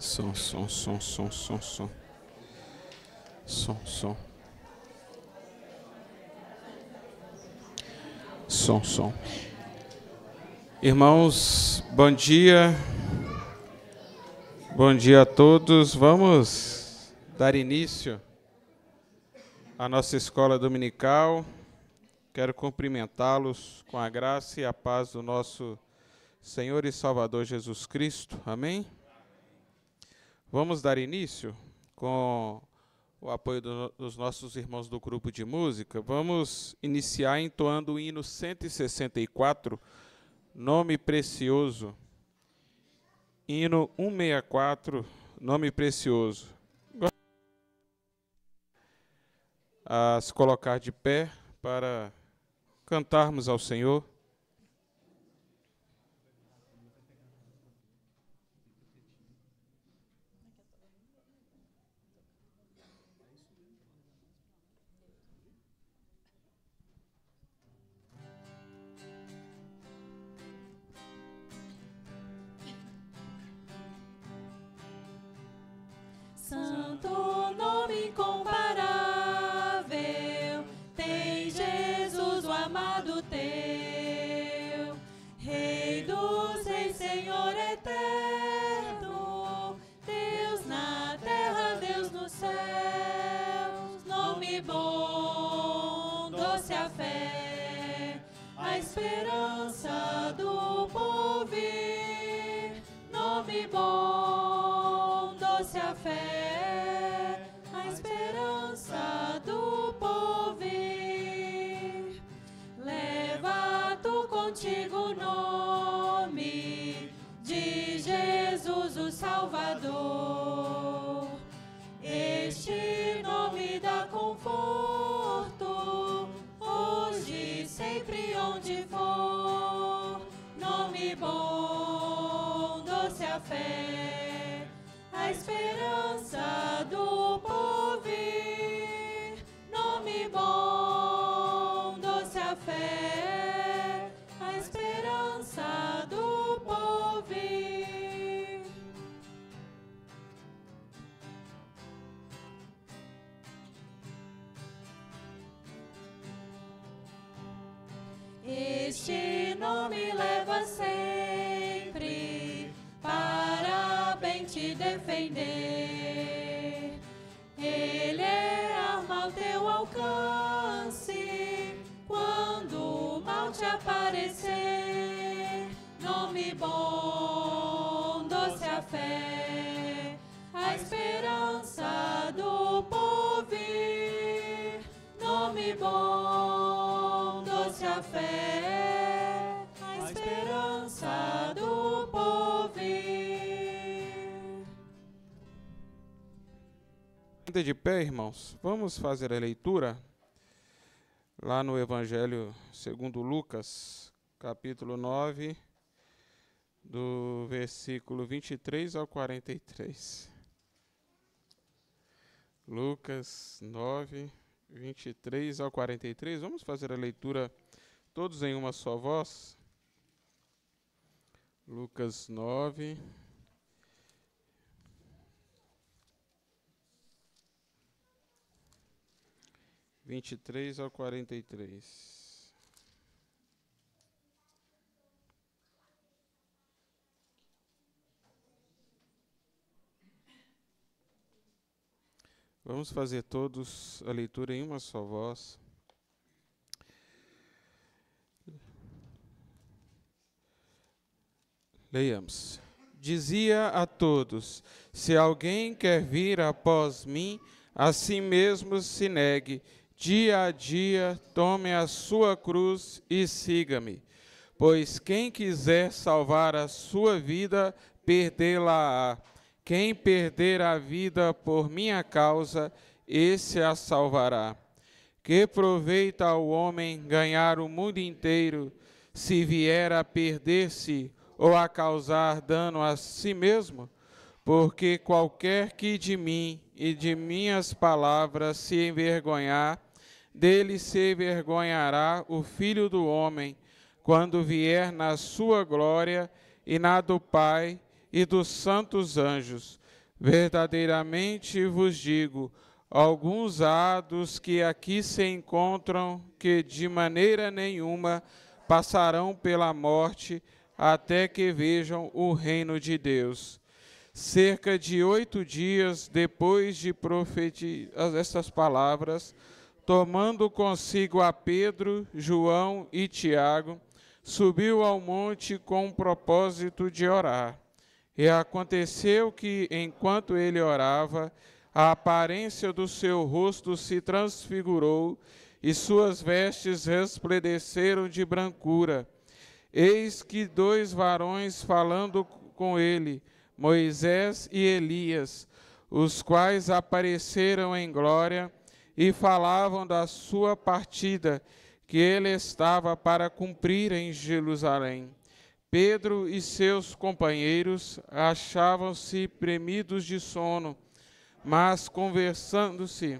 Som. Irmãos, bom dia. Bom dia a todos. Vamos dar início à nossa escola dominical. Quero cumprimentá-los com a graça e a paz do nosso Senhor e Salvador Jesus Cristo. Amém? Vamos dar início com o apoio dos nossos irmãos do grupo de música. Vamos iniciar entoando o hino 164, Nome Precioso. Hino 164, Nome Precioso. A se colocar de pé para cantarmos ao Senhor. Santo nome incomparável, tem Jesus, o amado teu, Rei dos reis, Senhor eterno, Deus na terra, Deus nos céus, nome bom, doce a fé, a esperança do porvir, nome bom, doce a fé, a esperança do porvir. Leva tu contigo o nome de Jesus, o Salvador. Este nome dá conforto, hoje, sempre, onde for. Nome bom, doce a fé, a esperança do porvir. Nome bom, doce a fé, a esperança do porvir. Este nome leva sempre para bem te defender. Ele é arma ao teu alcance quando o mal te aparecer. Nome bom, doce a fé, a esperança do porvir. Nome bom, doce a fé, a esperança do porvir. Ainda de pé, irmãos, vamos fazer a leitura lá no Evangelho segundo Lucas, capítulo 9, do versículo 23 ao 43. Lucas 9, 23 ao 43. Vamos fazer a leitura todos em uma só voz. Lucas 9, 23 ao 43. Vamos fazer todos a leitura em uma só voz. Leiamos. Dizia a todos: se alguém quer vir após mim, a si mesmo se negue, dia a dia tome a sua cruz e siga-me. Pois quem quiser salvar a sua vida, perdê-la-á. Quem perder a vida por minha causa, esse a salvará. Que proveita ao homem ganhar o mundo inteiro, se vier a perder-se ou a causar dano a si mesmo? Porque qualquer que de mim e de minhas palavras se envergonhar, dele se envergonhará o Filho do Homem, quando vier na sua glória e na do Pai e dos santos anjos. Verdadeiramente vos digo, alguns há dos que aqui se encontram que de maneira nenhuma passarão pela morte até que vejam o reino de Deus. Cerca de 8 dias depois de proferir estas palavras, tomando consigo a Pedro, João e Tiago, subiu ao monte com o propósito de orar. E aconteceu que, enquanto ele orava, a aparência do seu rosto se transfigurou e suas vestes resplandeceram de brancura. Eis que 2 varões falando com ele, Moisés e Elias, os quais apareceram em glória e falavam da sua partida, que ele estava para cumprir em Jerusalém. Pedro e seus companheiros achavam-se premidos de sono, mas conversando-se,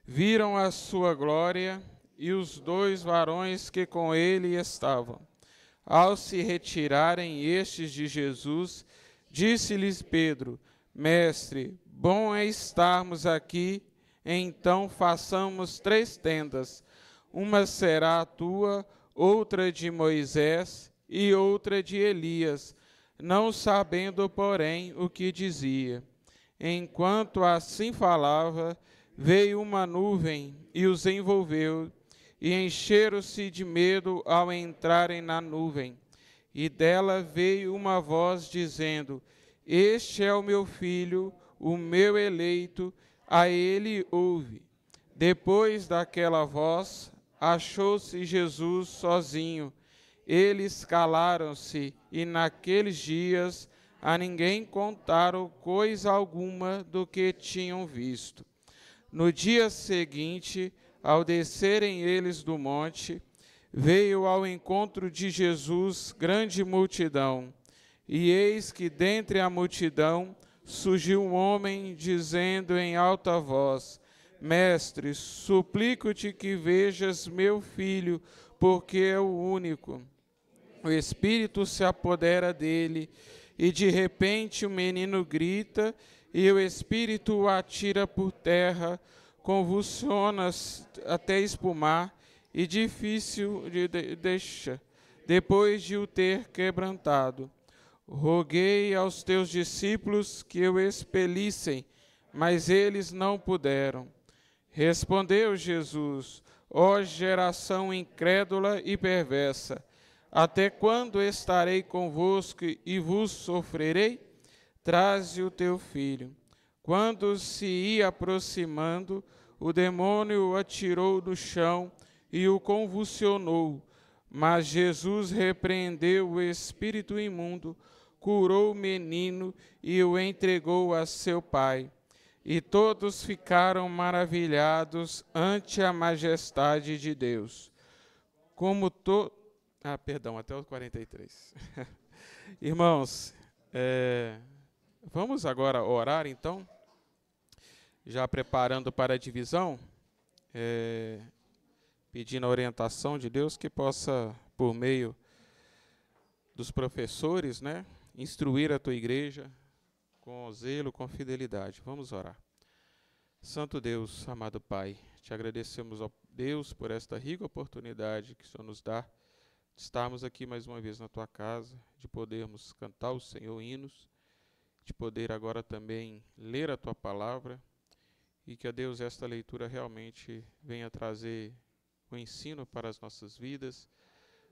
viram a sua glória e os 2 varões que com ele estavam. Ao se retirarem estes de Jesus, disse-lhes Pedro: Mestre, bom é estarmos aqui, então façamos 3 tendas. Uma será a tua, outra de Moisés e outra de Elias, não sabendo, porém, o que dizia. Enquanto assim falava, veio uma nuvem e os envolveu, e encheram-se de medo ao entrarem na nuvem. E dela veio uma voz dizendo: Este é o meu filho, o meu eleito, a ele ouve. Depois daquela voz, achou-se Jesus sozinho. Eles calaram-se, e naqueles dias a ninguém contaram coisa alguma do que tinham visto. No dia seguinte, ao descerem eles do monte, veio ao encontro de Jesus grande multidão. E eis que dentre a multidão surgiu um homem, dizendo em alta voz: Mestre, suplico-te que vejas meu filho, porque é o único. O Espírito se apodera dele, e de repente o menino grita, e o Espírito o atira por terra, convulsiona até espumar, e difícil deixa, depois de o ter quebrantado. Roguei aos teus discípulos que o expelissem, mas eles não puderam. Respondeu Jesus: Ó geração incrédula e perversa, até quando estarei convosco e vos sofrerei? Traze o teu filho. Quando se ia aproximando, o demônio o atirou do chão e o convulsionou. Mas Jesus repreendeu o espírito imundo, curou o menino e o entregou a seu pai. E todos ficaram maravilhados ante a majestade de Deus. Até o 43. Irmãos, vamos agora orar, então, já preparando para a divisão, pedindo a orientação de Deus que possa, por meio dos professores, instruir a tua igreja com zelo, com fidelidade. Vamos orar. Santo Deus, amado Pai, te agradecemos, ó Deus, por esta rica oportunidade que o Senhor nos dá de estarmos aqui mais uma vez na tua casa, de podermos cantar o Senhor hinos, de poder agora também ler a tua palavra, e que, ó Deus, esta leitura realmente venha trazer o ensino para as nossas vidas,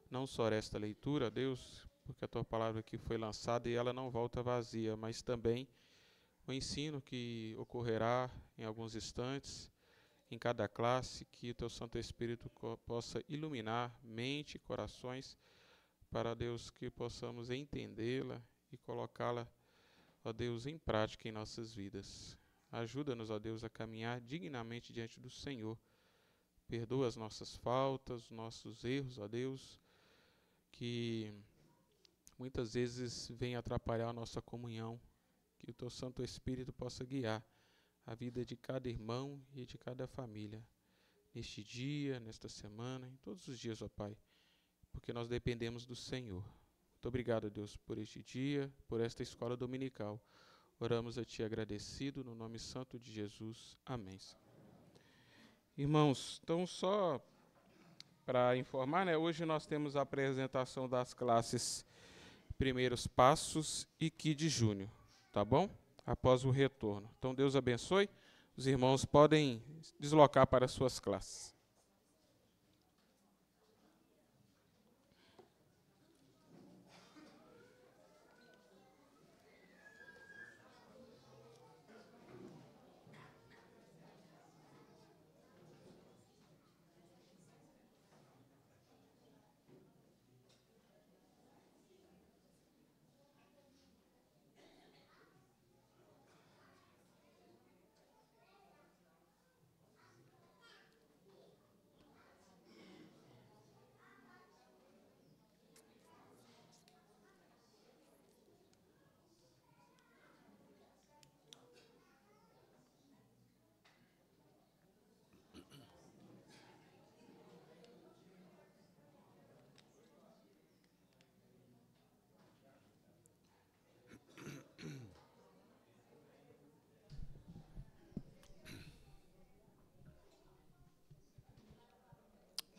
não só esta leitura, Deus, porque a tua palavra aqui foi lançada e ela não volta vazia, mas também o ensino que ocorrerá em alguns instantes, em cada classe, que o teu Santo Espírito possa iluminar mente e corações, para, Deus, que possamos entendê-la e colocá-la, ó Deus, em prática em nossas vidas. Ajuda-nos, ó Deus, a caminhar dignamente diante do Senhor. Perdoa as nossas faltas, os nossos erros, ó Deus, que muitas vezes vêm atrapalhar a nossa comunhão. Que o teu Santo Espírito possa guiar a vida de cada irmão e de cada família, neste dia, nesta semana, em todos os dias, ó Pai, porque nós dependemos do Senhor. Muito obrigado, Deus, por este dia, por esta escola dominical, Oramos a Ti agradecido, no nome santo de Jesus. Amém. Irmãos, então só para informar, né, hoje nós temos a apresentação das classes Primeiros Passos e Kid Júnior, tá bom? Após o retorno. Então Deus abençoe, os irmãos podem deslocar para suas classes.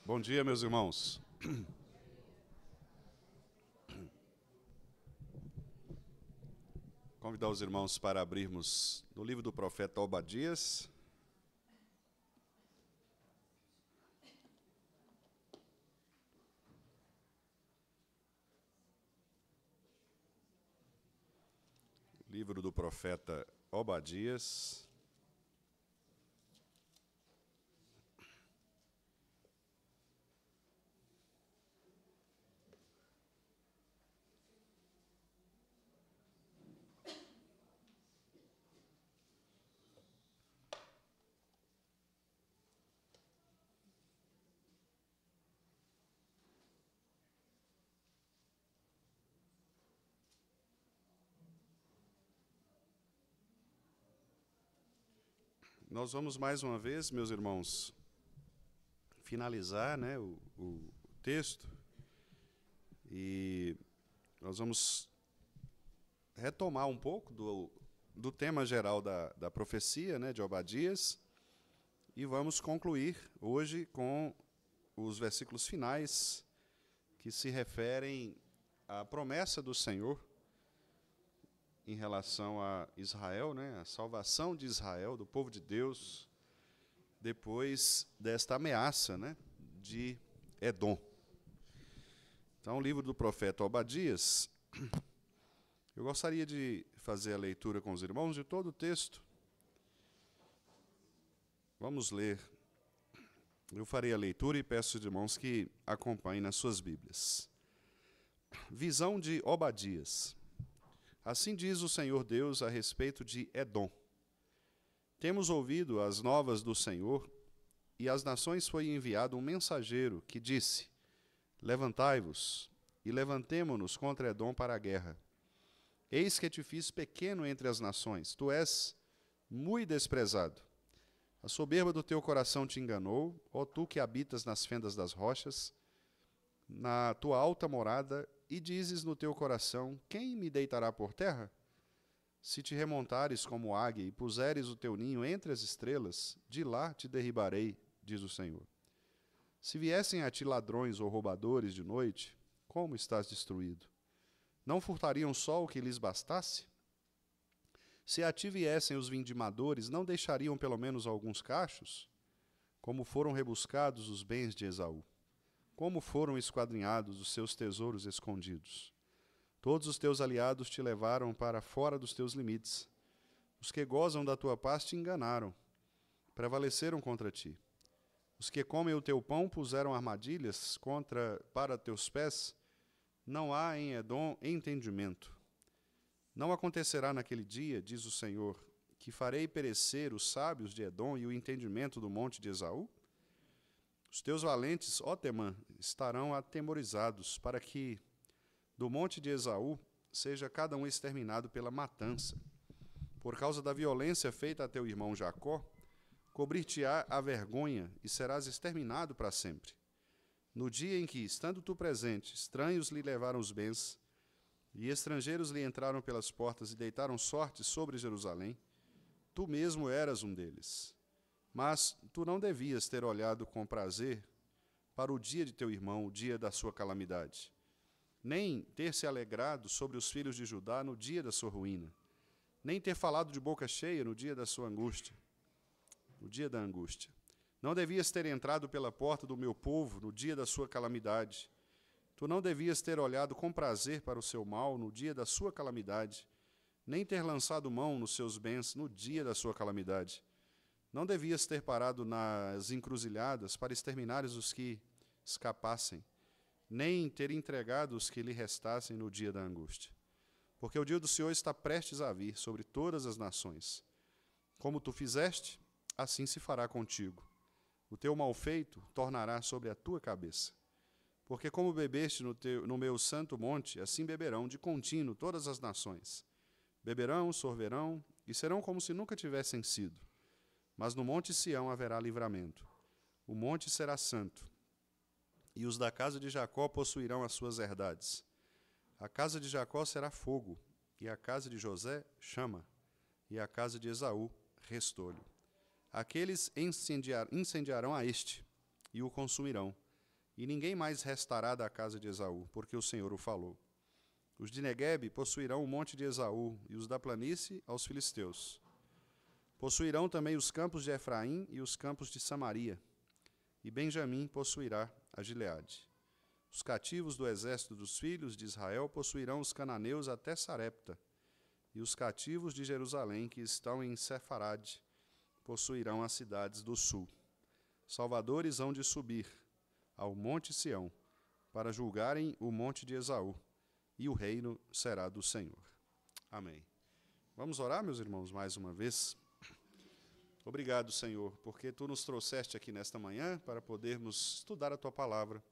Bom dia, meus irmãos. Convidar os irmãos para abrirmos no livro do profeta Obadias. Livro do profeta Obadias. Nós vamos mais uma vez, meus irmãos, finalizar, né, o texto, e nós vamos retomar um pouco do tema geral da profecia, né, de Obadias, e vamos concluir hoje com os versículos finais que se referem à promessa do Senhor em relação a Israel, né, a salvação de Israel, do povo de Deus, depois desta ameaça, né, de Edom. Então, o livro do profeta Obadias, eu gostaria de fazer a leitura com os irmãos de todo o texto. Vamos ler. Eu farei a leitura e peço aos irmãos que acompanhem nas suas Bíblias. Visão de Obadias. Assim diz o Senhor Deus a respeito de Edom. Temos ouvido as novas do Senhor, e às nações foi enviado um mensageiro que disse: Levantai-vos, e levantemo-nos contra Edom para a guerra. Eis que te fiz pequeno entre as nações, tu és muito desprezado. A soberba do teu coração te enganou, ó tu que habitas nas fendas das rochas, na tua alta morada, e dizes no teu coração: quem me deitará por terra? Se te remontares como águia e puseres o teu ninho entre as estrelas, de lá te derribarei, diz o Senhor. Se viessem a ti ladrões ou roubadores de noite, como estás destruído? Não furtariam só o que lhes bastasse? Se a ti viessem os vindimadores, não deixariam pelo menos alguns cachos? Como foram rebuscados os bens de Esaú? Como foram esquadrinhados os seus tesouros escondidos? Todos os teus aliados te levaram para fora dos teus limites. Os que gozam da tua paz te enganaram, prevaleceram contra ti. Os que comem o teu pão puseram armadilhas para teus pés. Não há em Edom entendimento. Não acontecerá naquele dia, diz o Senhor, que farei perecer os sábios de Edom e o entendimento do monte de Esaú? Os teus valentes, ó Temã, estarão atemorizados, para que do monte de Esaú seja cada um exterminado pela matança. Por causa da violência feita a teu irmão Jacó, cobrir-te-á a vergonha e serás exterminado para sempre. No dia em que, estando tu presente, estranhos lhe levaram os bens, e estrangeiros lhe entraram pelas portas e deitaram sorte sobre Jerusalém, tu mesmo eras um deles. Mas tu não devias ter olhado com prazer para o dia de teu irmão, o dia da sua calamidade, nem ter se alegrado sobre os filhos de Judá no dia da sua ruína, nem ter falado de boca cheia no dia da sua angústia, no dia da angústia. Não devias ter entrado pela porta do meu povo no dia da sua calamidade. Tu não devias ter olhado com prazer para o seu mal no dia da sua calamidade, nem ter lançado mão nos seus bens no dia da sua calamidade. Não devias ter parado nas encruzilhadas para exterminares os que escapassem, nem ter entregado os que lhe restassem no dia da angústia. Porque o dia do Senhor está prestes a vir sobre todas as nações. Como tu fizeste, assim se fará contigo. O teu malfeito tornará sobre a tua cabeça. Porque como bebeste no meu santo monte, assim beberão de contínuo todas as nações. Beberão, sorverão, e serão como se nunca tivessem sido. Mas no monte Sião haverá livramento. O monte será santo, e os da casa de Jacó possuirão as suas herdades. A casa de Jacó será fogo, e a casa de José chama, e a casa de Esaú restolho. Aqueles incendiarão a este, e o consumirão, e ninguém mais restará da casa de Esaú, porque o Senhor o falou. Os de Neguebe possuirão o monte de Esaú, e os da planície aos filisteus. Possuirão também os campos de Efraim e os campos de Samaria, e Benjamim possuirá a Gileade. Os cativos do exército dos filhos de Israel possuirão os cananeus até Sarepta, e os cativos de Jerusalém, que estão em Sefarade, possuirão as cidades do sul. Salvadores hão de subir ao monte Sião, para julgarem o monte de Esaú, e o reino será do Senhor. Amém. Vamos orar, meus irmãos, mais uma vez? Obrigado, Senhor, porque Tu nos trouxeste aqui nesta manhã para podermos estudar a Tua palavra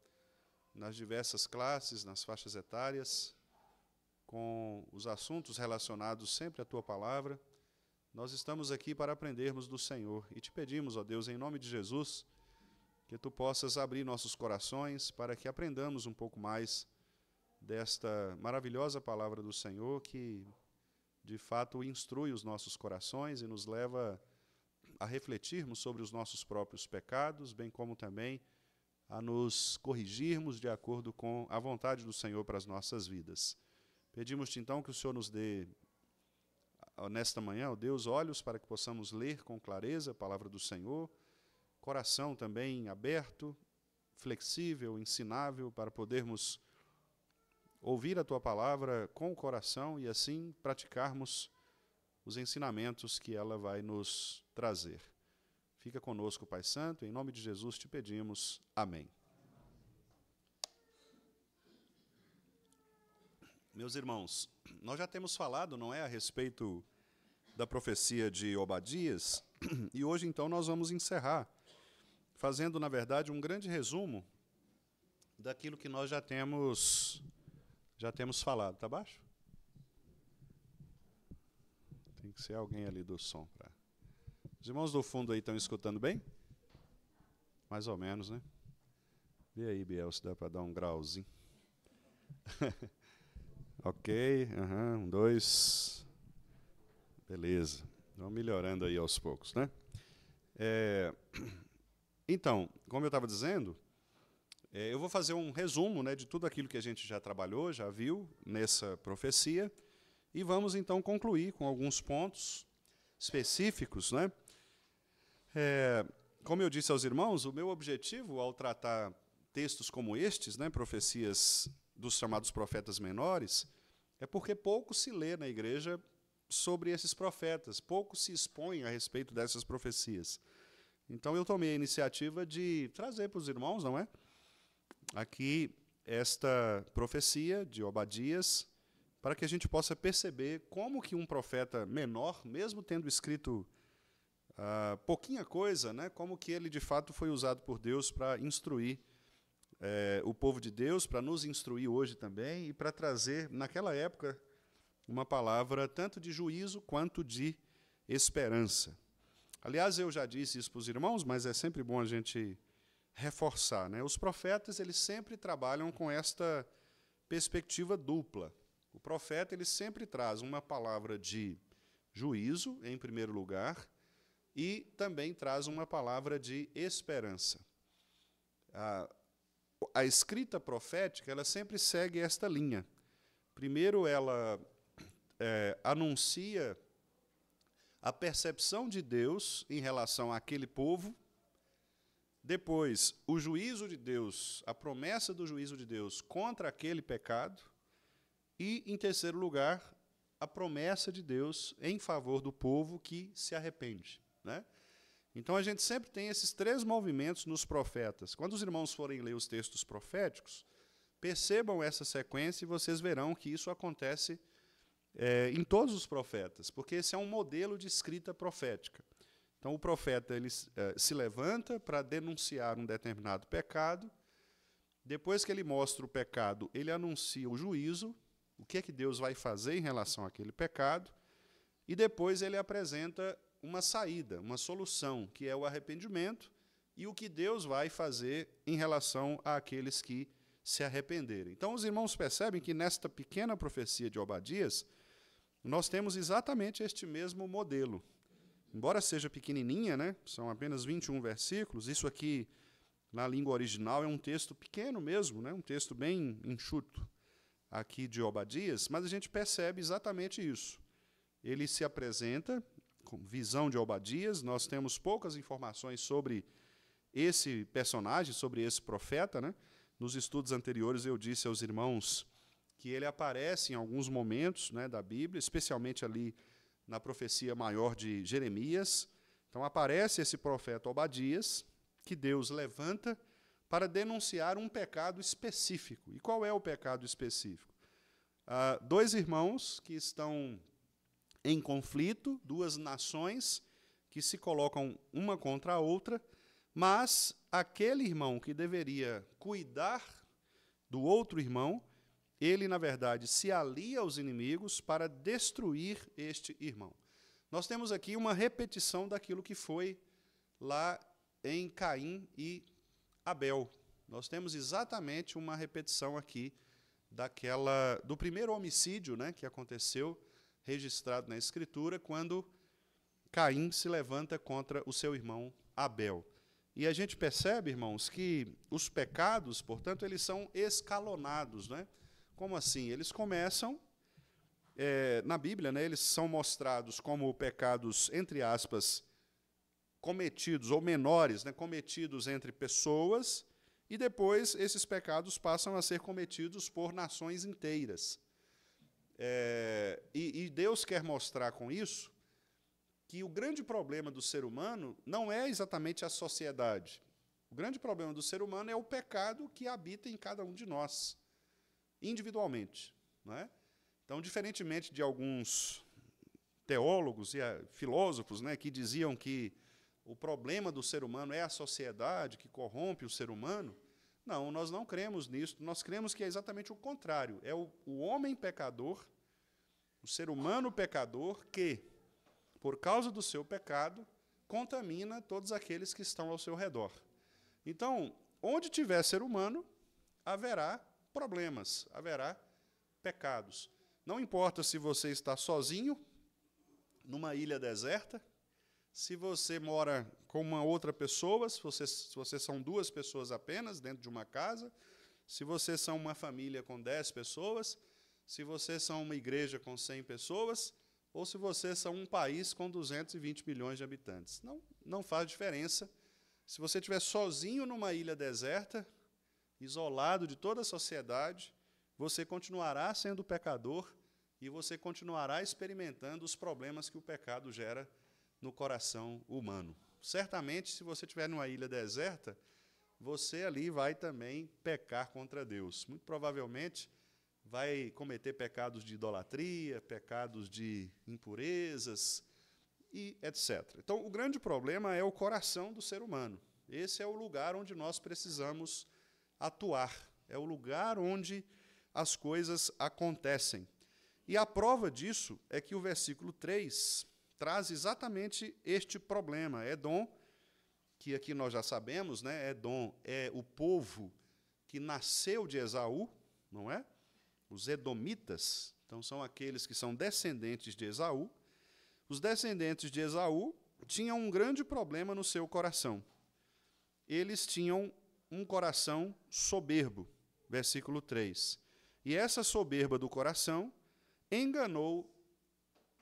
nas diversas classes, nas faixas etárias, com os assuntos relacionados sempre à Tua palavra. Nós estamos aqui para aprendermos do Senhor e Te pedimos, ó Deus, em nome de Jesus, que Tu possas abrir nossos corações para que aprendamos um pouco mais desta maravilhosa palavra do Senhor que, de fato, instrui os nossos corações e nos leva a refletirmos sobre os nossos próprios pecados, bem como também a nos corrigirmos de acordo com a vontade do Senhor para as nossas vidas. Pedimos-te, então, que o Senhor nos dê, nesta manhã, ó Deus, olhos para que possamos ler com clareza a palavra do Senhor, coração também aberto, flexível, ensinável, para podermos ouvir a Tua palavra com o coração e assim praticarmos os ensinamentos que ela vai nos trazer. Fica conosco, Pai Santo, em nome de Jesus te pedimos. Amém. Meus irmãos, nós já temos falado, não é, a respeito da profecia de Obadias, e hoje então nós vamos encerrar, fazendo, na verdade, um grande resumo daquilo que nós já temos falado. Está baixo? Tem que ser alguém ali do som. Os irmãos do fundo aí estão escutando bem? Mais ou menos, né? Vê aí, Biel, se dá para dar um grauzinho. Ok, 1, 2. Beleza. Vamos melhorando aí aos poucos, né? Então, como eu estava dizendo, eu vou fazer um resumo, né, de tudo aquilo que a gente já trabalhou, já viu nessa profecia, e vamos então concluir com alguns pontos específicos, né? Como eu disse aos irmãos, o meu objetivo ao tratar textos como estes, né, profecias dos chamados profetas menores, é porque pouco se lê na igreja sobre esses profetas, pouco se expõe a respeito dessas profecias. Então eu tomei a iniciativa de trazer para os irmãos, não é? Aqui esta profecia de Obadias, para que a gente possa perceber como que um profeta menor, mesmo tendo escrito pouquinha coisa, né, como que ele de fato foi usado por Deus para instruir o povo de Deus, para nos instruir hoje também, e para trazer, naquela época, uma palavra tanto de juízo quanto de esperança. Aliás, eu já disse isso para os irmãos, mas é sempre bom a gente reforçar, né? Os profetas, eles sempre trabalham com esta perspectiva dupla. O profeta ele sempre traz uma palavra de juízo, em primeiro lugar, e também traz uma palavra de esperança. A escrita profética ela sempre segue esta linha. Primeiro, ela anuncia a percepção de Deus em relação àquele povo. Depois, o juízo de Deus, a promessa do juízo de Deus contra aquele pecado. E, em terceiro lugar, a promessa de Deus em favor do povo que se arrepende, né? Então, a gente sempre tem esses três movimentos nos profetas. Quando os irmãos forem ler os textos proféticos, percebam essa sequência e vocês verão que isso acontece em todos os profetas, porque esse é um modelo de escrita profética. Então, o profeta ele, se levanta para denunciar um determinado pecado. Depois que ele mostra o pecado, ele anuncia o juízo, o que é que Deus vai fazer em relação àquele pecado, e depois ele apresenta uma saída, uma solução, que é o arrependimento, e o que Deus vai fazer em relação àqueles que se arrependerem. Então, os irmãos percebem que nesta pequena profecia de Obadias, nós temos exatamente este mesmo modelo. Embora seja pequenininha, né, são apenas 21 versículos, isso aqui, na língua original, é um texto pequeno mesmo, né, um texto bem enxuto aqui de Obadias, mas a gente percebe exatamente isso. Ele se apresenta com visão de Obadias, nós temos poucas informações sobre esse personagem, sobre esse profeta, né? Nos estudos anteriores eu disse aos irmãos que ele aparece em alguns momentos, né, da Bíblia, especialmente ali na profecia maior de Jeremias. Então aparece esse profeta Obadias, que Deus levanta para denunciar um pecado específico. E qual é o pecado específico? Dois irmãos que estão em conflito, duas nações que se colocam uma contra a outra, mas aquele irmão que deveria cuidar do outro irmão, ele, na verdade, se alia aos inimigos para destruir este irmão. Nós temos aqui uma repetição daquilo que foi lá em Caim e Abel. Nós temos exatamente uma repetição aqui do primeiro homicídio, né, que aconteceu, registrado na Escritura, quando Caim se levanta contra o seu irmão Abel. E a gente percebe, irmãos, que os pecados, portanto, eles são escalonados, né? Como assim? Eles começam, na Bíblia, né, eles são mostrados como pecados, entre aspas, cometidos, ou menores, né, cometidos entre pessoas, e depois esses pecados passam a ser cometidos por nações inteiras. E Deus quer mostrar com isso que o grande problema do ser humano não é exatamente a sociedade. O grande problema do ser humano é o pecado que habita em cada um de nós, individualmente, não é? Então, diferentemente de alguns teólogos e filósofos, né, que diziam que o problema do ser humano é a sociedade que corrompe o ser humano, não, nós não cremos nisso, nós cremos que é exatamente o contrário. É o homem pecador, o ser humano pecador, que, por causa do seu pecado, contamina todos aqueles que estão ao seu redor. Então, onde tiver ser humano, haverá problemas, haverá pecados. Não importa se você está sozinho, numa ilha deserta, se você mora com uma outra pessoa, se vocês são duas pessoas apenas dentro de uma casa, se vocês são uma família com 10 pessoas, se vocês são uma igreja com 100 pessoas, ou se vocês são um país com 220 milhões de habitantes. Não faz diferença. Se você estiver sozinho numa ilha deserta, isolado de toda a sociedade, você continuará sendo pecador e você continuará experimentando os problemas que o pecado gera no coração humano. Certamente, se você estiver numa ilha deserta, você ali vai também pecar contra Deus. Muito provavelmente vai cometer pecados de idolatria, pecados de impurezas e etc. Então, o grande problema é o coração do ser humano. Esse é o lugar onde nós precisamos atuar. É o lugar onde as coisas acontecem. E a prova disso é que o versículo 3 traz exatamente este problema. Edom, que aqui nós já sabemos, né? Edom é o povo que nasceu de Esaú, não é? Os edomitas, Então, são aqueles que são descendentes de Esaú. Os descendentes de Esaú tinham um grande problema no seu coração. Eles tinham um coração soberbo, versículo 3. E essa soberba do coração enganou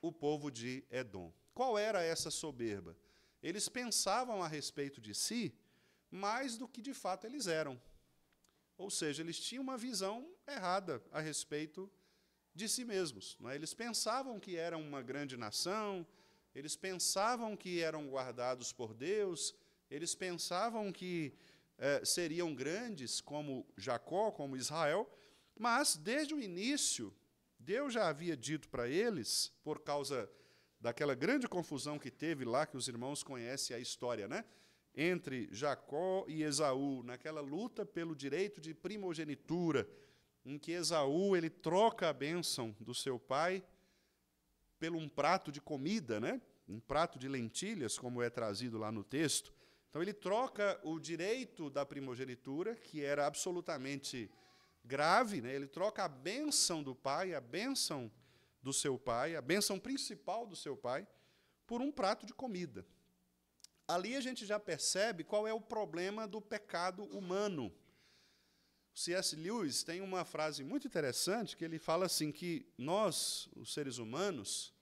o povo de Edom. Qual era essa soberba? Eles pensavam a respeito de si mais do que de fato eles eram. Ou seja, eles tinham uma visão errada a respeito de si mesmos. Não é? Eles pensavam que eram uma grande nação, eles pensavam que eram guardados por Deus, eles pensavam que seriam grandes como Jacó, como Israel, mas, desde o início, Deus já havia dito para eles, por causa daquela grande confusão que teve lá, que os irmãos conhecem a história, né? Entre Jacó e Esaú, naquela luta pelo direito de primogenitura, em que Esaú ele troca a bênção do seu pai por um prato de comida, né? Um prato de lentilhas, como é trazido lá no texto. Então, ele troca o direito da primogenitura, que era absolutamente grave, né? Ele troca a bênção do pai, a bênção do seu pai, a bênção principal do seu pai, por um prato de comida. Ali a gente já percebe qual é o problema do pecado humano. C.S. Lewis tem uma frase muito interessante, que ele fala assim, que nós, os seres humanos,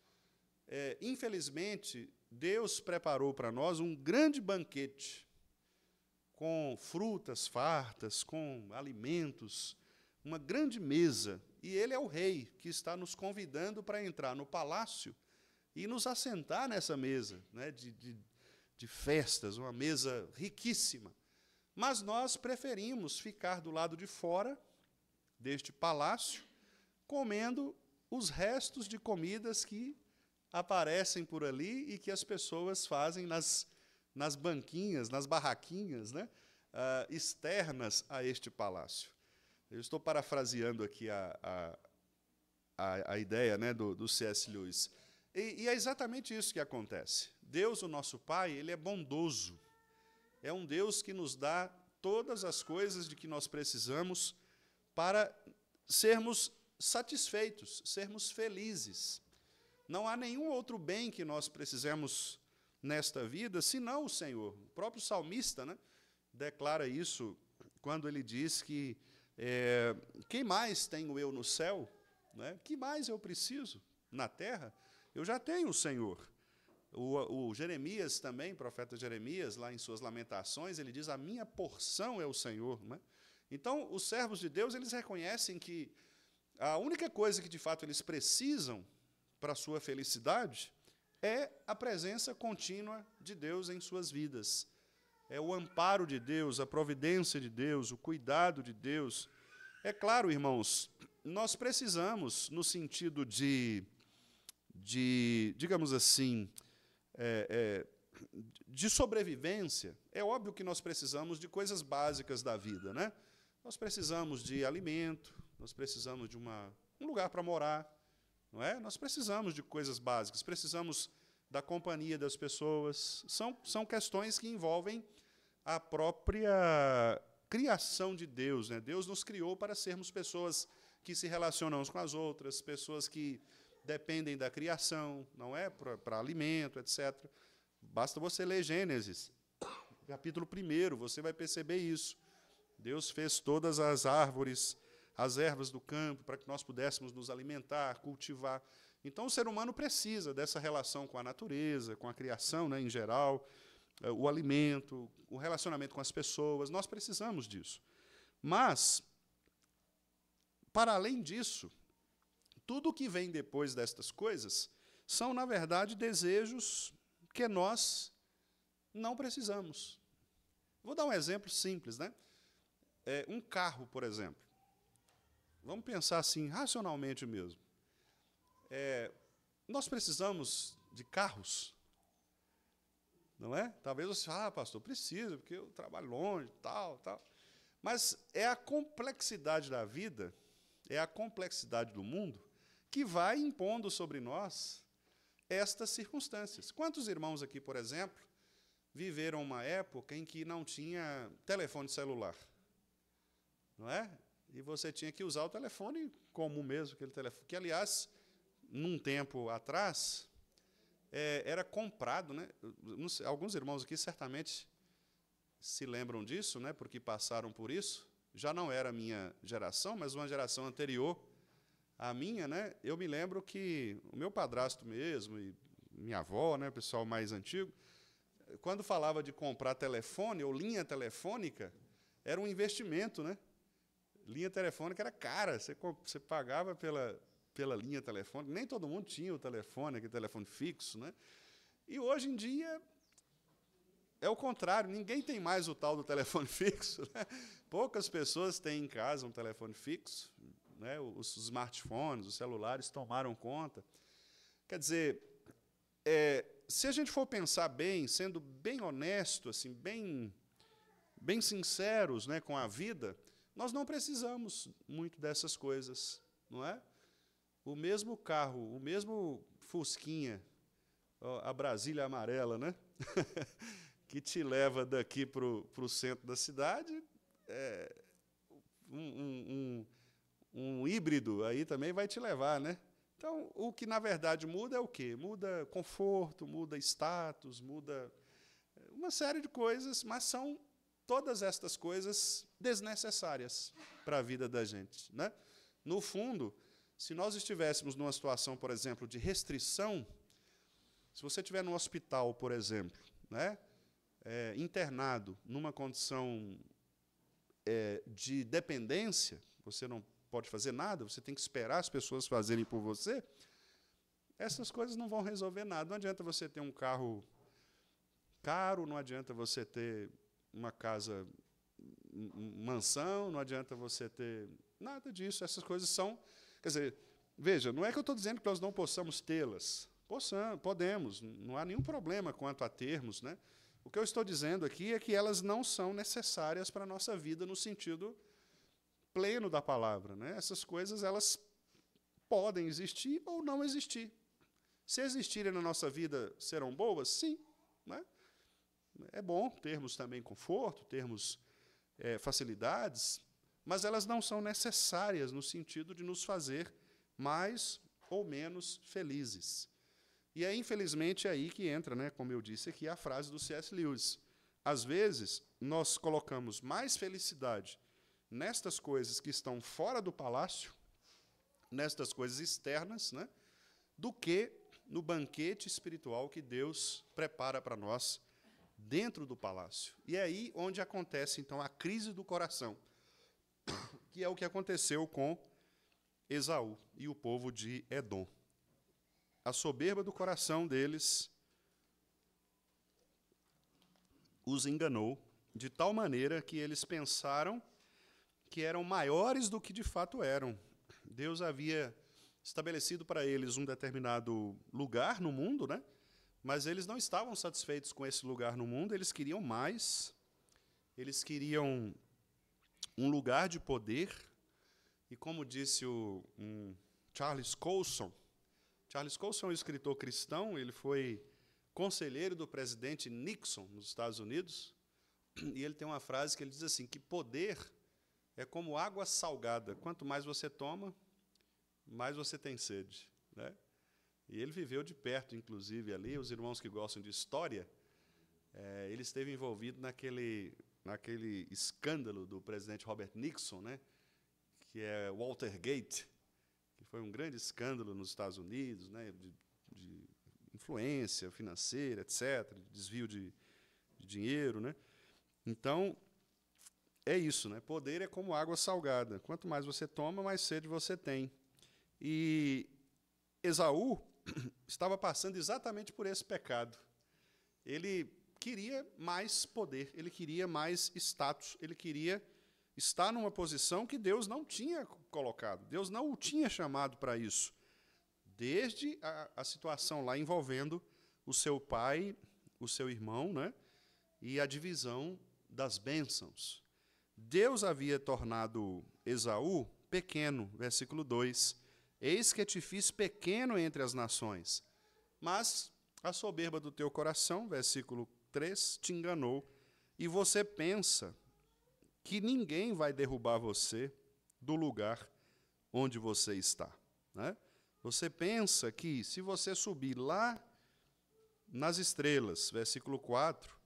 infelizmente, Deus preparou para nós um grande banquete, com frutas fartas, com alimentos, uma grande mesa, e Ele é o rei que está nos convidando para entrar no palácio e nos assentar nessa mesa, né, de festas, uma mesa riquíssima. Mas nós preferimos ficar do lado de fora deste palácio, comendo os restos de comidas que aparecem por ali e que as pessoas fazem nas banquinhas, nas barraquinhas, né, externas a este palácio. Eu estou parafraseando aqui a ideia, né, do C.S. Lewis. E é exatamente isso que acontece. Deus, o nosso Pai, Ele é bondoso. É um Deus que nos dá todas as coisas de que nós precisamos para sermos satisfeitos, sermos felizes. Não há nenhum outro bem que nós precisemos nesta vida, senão o Senhor. O próprio salmista, né, declara isso quando ele diz que quem mais tenho eu no céu? Né? Que mais eu preciso na terra? Eu já tenho o Senhor. O Jeremias também, profeta Jeremias, lá em suas lamentações, ele diz, a minha porção é o Senhor. Né? Então, os servos de Deus, eles reconhecem que a única coisa que, de fato, eles precisam para a sua felicidade é a presença contínua de Deus em suas vidas. É o amparo de Deus, a providência de Deus, o cuidado de Deus. É claro, irmãos, nós precisamos, no sentido de digamos assim, de sobrevivência, é óbvio que nós precisamos de coisas básicas da vida, né? Nós precisamos de alimento, nós precisamos de um lugar para morar, não é? Nós precisamos de coisas básicas, precisamos da companhia das pessoas. São questões que envolvem a própria criação de Deus, né? Deus nos criou para sermos pessoas que se relacionam uns com as outras, pessoas que dependem da criação, não é? Para alimento, etc. Basta você ler Gênesis, capítulo 1, você vai perceber isso. Deus fez todas as árvores, as ervas do campo, para que nós pudéssemos nos alimentar, cultivar. Então, o ser humano precisa dessa relação com a natureza, com a criação, né, em geral, o alimento, o relacionamento com as pessoas, nós precisamos disso. Mas, para além disso, tudo o que vem depois destas coisas são, na verdade, desejos que nós não precisamos. Vou dar um exemplo simples, né? Um carro, por exemplo. Vamos pensar assim, racionalmente mesmo. Nós precisamos de carros, não é? Talvez você fale, pastor, preciso, porque eu trabalho longe, tal. Mas é a complexidade da vida, é a complexidade do mundo, que vai impondo sobre nós estas circunstâncias. Quantos irmãos aqui, por exemplo, viveram uma época em que não tinha telefone celular? Não é? e você tinha que usar o telefone comum mesmo, aquele telefone, que, aliás, num tempo atrás, era comprado, né? Não sei, alguns irmãos aqui certamente se lembram disso, né? Porque passaram por isso. Já não era a minha geração, mas uma geração anterior à minha, né? Eu me lembro que o meu padrasto mesmo, e minha avó, né? O pessoal mais antigo, quando falava de comprar telefone ou linha telefônica, era um investimento, né? Linha telefônica era cara, você pagava pela linha telefônica, nem todo mundo tinha o telefone, aquele telefone fixo, né? E hoje em dia é o contrário, ninguém tem mais o tal do telefone fixo, né? Poucas pessoas têm em casa um telefone fixo, né? Os smartphones, os celulares tomaram conta. Quer dizer, se a gente for pensar bem, sendo bem honesto, assim, bem sinceros, né, com a vida, nós não precisamos muito dessas coisas, não é? O mesmo carro, o mesmo Fusquinha, a Brasília amarela, né? que te leva daqui para o centro da cidade, um híbrido aí também vai te levar, né? Então, o que, na verdade, muda é o quê? Muda conforto, muda status, muda uma série de coisas, mas são todas estas coisas desnecessárias para a vida da gente, né? No fundo, se nós estivéssemos numa situação, por exemplo, de restrição, se você estiver no hospital, por exemplo, né, internado numa condição de dependência, você não pode fazer nada, você tem que esperar as pessoas fazerem por você, essas coisas não vão resolver nada. Não adianta você ter um carro caro, não adianta você ter uma casa, mansão, não adianta você ter nada disso. Essas coisas são... Quer dizer, veja, não é que eu estou dizendo que nós não possamos tê-las. Podemos, não há nenhum problema quanto a termos, né? O que eu estou dizendo aqui é que elas não são necessárias para a nossa vida no sentido pleno da palavra, né? Essas coisas, elas podem existir ou não existir. Se existirem na nossa vida, serão boas? Sim, né? É bom termos também conforto, termos facilidades, mas elas não são necessárias no sentido de nos fazer mais ou menos felizes. E é, infelizmente, aí que entra, né, como eu disse aqui, a frase do C.S. Lewis. Às vezes, nós colocamos mais felicidade nestas coisas que estão fora do palácio, nestas coisas externas, né, do que no banquete espiritual que Deus prepara para nós dentro do palácio. E é aí onde acontece, então, a crise do coração, que é o que aconteceu com Esaú e o povo de Edom. A soberba do coração deles os enganou, de tal maneira que eles pensaram que eram maiores do que de fato eram. Deus havia estabelecido para eles um determinado lugar no mundo, né? Mas eles não estavam satisfeitos com esse lugar no mundo, eles queriam mais, eles queriam um lugar de poder, e como disse Charles Colson é um escritor cristão, ele foi conselheiro do presidente Nixon nos Estados Unidos, e ele tem uma frase que ele diz assim, que poder é como água salgada, quanto mais você toma, mais você tem sede, né? E ele viveu de perto, inclusive, ali, os irmãos que gostam de história, ele esteve envolvido naquele escândalo do presidente Robert Nixon, né, que é Watergate, que foi um grande escândalo nos Estados Unidos, né, de influência financeira, etc., de desvio de dinheiro, né? Então, é isso, né? Poder é como água salgada. Quanto mais você toma, mais sede você tem. E Esaú estava passando exatamente por esse pecado. Ele queria mais poder, ele queria mais status, ele queria estar numa posição que Deus não tinha colocado, Deus não o tinha chamado para isso. Desde a situação lá envolvendo o seu pai, o seu irmão, né, e a divisão das bênçãos. Deus havia tornado Esaú pequeno, versículo 2. Eis que te fiz pequeno entre as nações, mas a soberba do teu coração, versículo 3, te enganou, e você pensa que ninguém vai derrubar você do lugar onde você está, né? Você pensa que se você subir lá nas estrelas, versículo 4,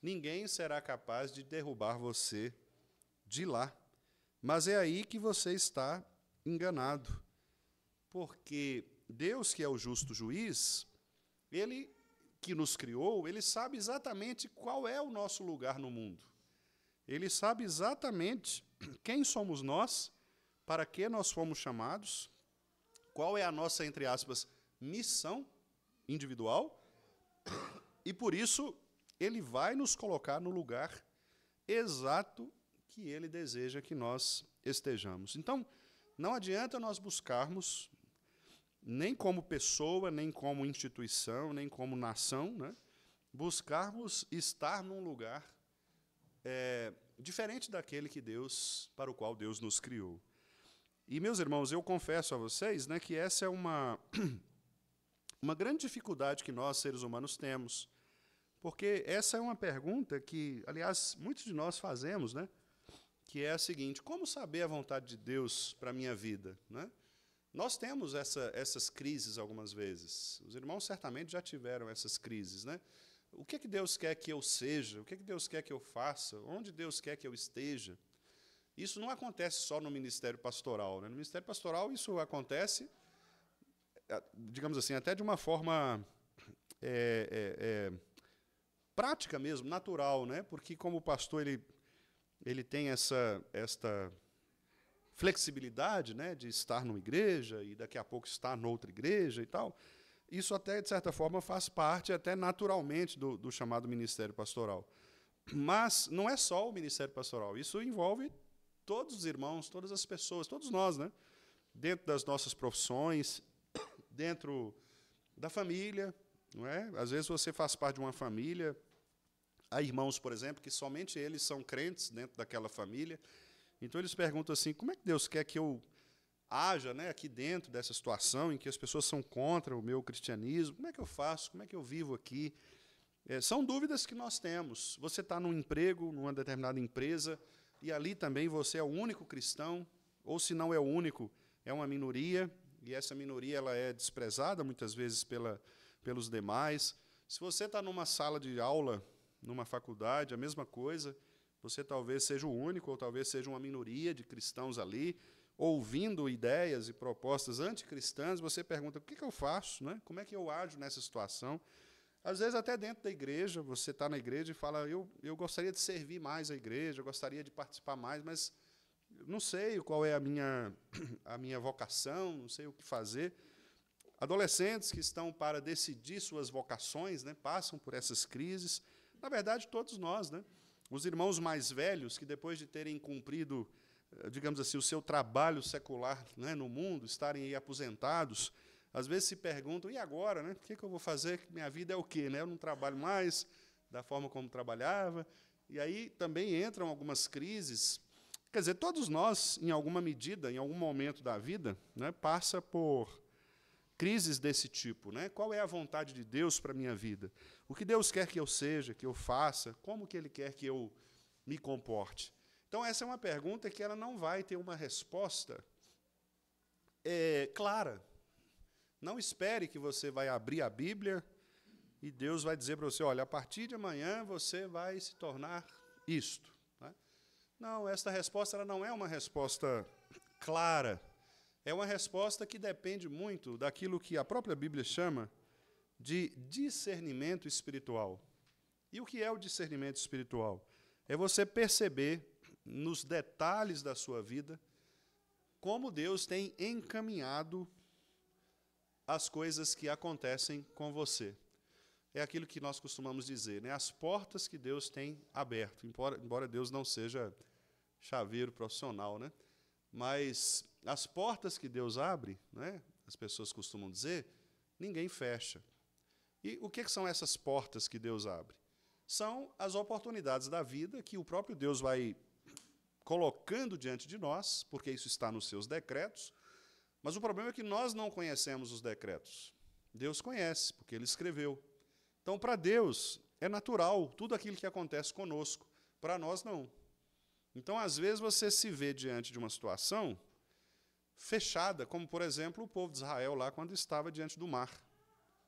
ninguém será capaz de derrubar você de lá. Mas é aí que você está enganado. Porque Deus, que é o justo juiz, Ele que nos criou, Ele sabe exatamente qual é o nosso lugar no mundo. Ele sabe exatamente quem somos nós, para que nós fomos chamados, qual é a nossa, entre aspas, missão individual, e por isso Ele vai nos colocar no lugar exato que Ele deseja que nós estejamos. Então, não adianta nós buscarmos, nem como pessoa, nem como instituição, nem como nação, né, buscarmos estar num lugar diferente daquele que Deus, para o qual Deus nos criou. E, meus irmãos, eu confesso a vocês, né, que essa é uma grande dificuldade que nós, seres humanos, temos. Porque essa é uma pergunta que, aliás, muitos de nós fazemos, né, que é a seguinte: como saber a vontade de Deus para a minha vida, né? Nós temos essas crises algumas vezes. Os irmãos certamente já tiveram essas crises, né? O que Deus quer que eu seja? O que Deus quer que eu faça? Onde Deus quer que eu esteja? Isso não acontece só no ministério pastoral, né? No ministério pastoral isso acontece, digamos assim, até de uma forma prática mesmo, natural, né? Porque como pastor ele tem esta flexibilidade, né, de estar numa igreja e daqui a pouco estar noutra igreja e tal. Isso até, de certa forma, faz parte até naturalmente do chamado ministério pastoral. Mas não é só o ministério pastoral, isso envolve todos os irmãos, todas as pessoas, todos nós, né? Dentro das nossas profissões, dentro da família, não é? Às vezes você faz parte de uma família, há irmãos, por exemplo, que somente eles são crentes dentro daquela família. Então eles perguntam assim: como é que Deus quer que eu haja, né, aqui dentro dessa situação em que as pessoas são contra o meu cristianismo? Como é que eu faço? Como é que eu vivo aqui? São dúvidas que nós temos. Você está num emprego, numa determinada empresa, e ali também você é o único cristão, ou se não é o único, é uma minoria, e essa minoria ela é desprezada muitas vezes pelos demais. Se você está numa sala de aula, numa faculdade, a mesma coisa. Você talvez seja o único, ou talvez seja uma minoria de cristãos ali, ouvindo ideias e propostas anticristãs. Você pergunta: o que eu faço, né? Como é que eu ajo nessa situação? Às vezes, até dentro da igreja, você está na igreja e fala: eu gostaria de servir mais a igreja, eu gostaria de participar mais, mas não sei qual é a minha vocação, não sei o que fazer. Adolescentes que estão para decidir suas vocações, né, passam por essas crises. Na verdade, todos nós, né? Os irmãos mais velhos, que depois de terem cumprido, digamos assim, o seu trabalho secular, né, no mundo, estarem aí aposentados, às vezes se perguntam: e agora, né? O que eu vou fazer? Minha vida é o quê, né? Eu não trabalho mais da forma como trabalhava. E aí também entram algumas crises. Quer dizer, todos nós, em alguma medida, em algum momento da vida, né, passa por crises desse tipo, né? Qual é a vontade de Deus para a minha vida? O que Deus quer que eu seja, que eu faça? Como que Ele quer que eu me comporte? Então, essa é uma pergunta que ela não vai ter uma resposta clara. Não espere que você vai abrir a Bíblia e Deus vai dizer para você: olha, a partir de amanhã você vai se tornar isto. Né? Não, esta resposta ela não é uma resposta clara. É uma resposta que depende muito daquilo que a própria Bíblia chama de discernimento espiritual. E o que é o discernimento espiritual? É você perceber nos detalhes da sua vida como Deus tem encaminhado as coisas que acontecem com você. É aquilo que nós costumamos dizer, né? As portas que Deus tem aberto, embora Deus não seja chaveiro profissional, né? Mas as portas que Deus abre, né, as pessoas costumam dizer, ninguém fecha. E o que são essas portas que Deus abre? São as oportunidades da vida que o próprio Deus vai colocando diante de nós, porque isso está nos seus decretos, mas o problema é que nós não conhecemos os decretos. Deus conhece, porque Ele escreveu. Então, para Deus, é natural tudo aquilo que acontece conosco. Para nós, não. Então, às vezes, você se vê diante de uma situação fechada, como, por exemplo, o povo de Israel lá quando estava diante do mar.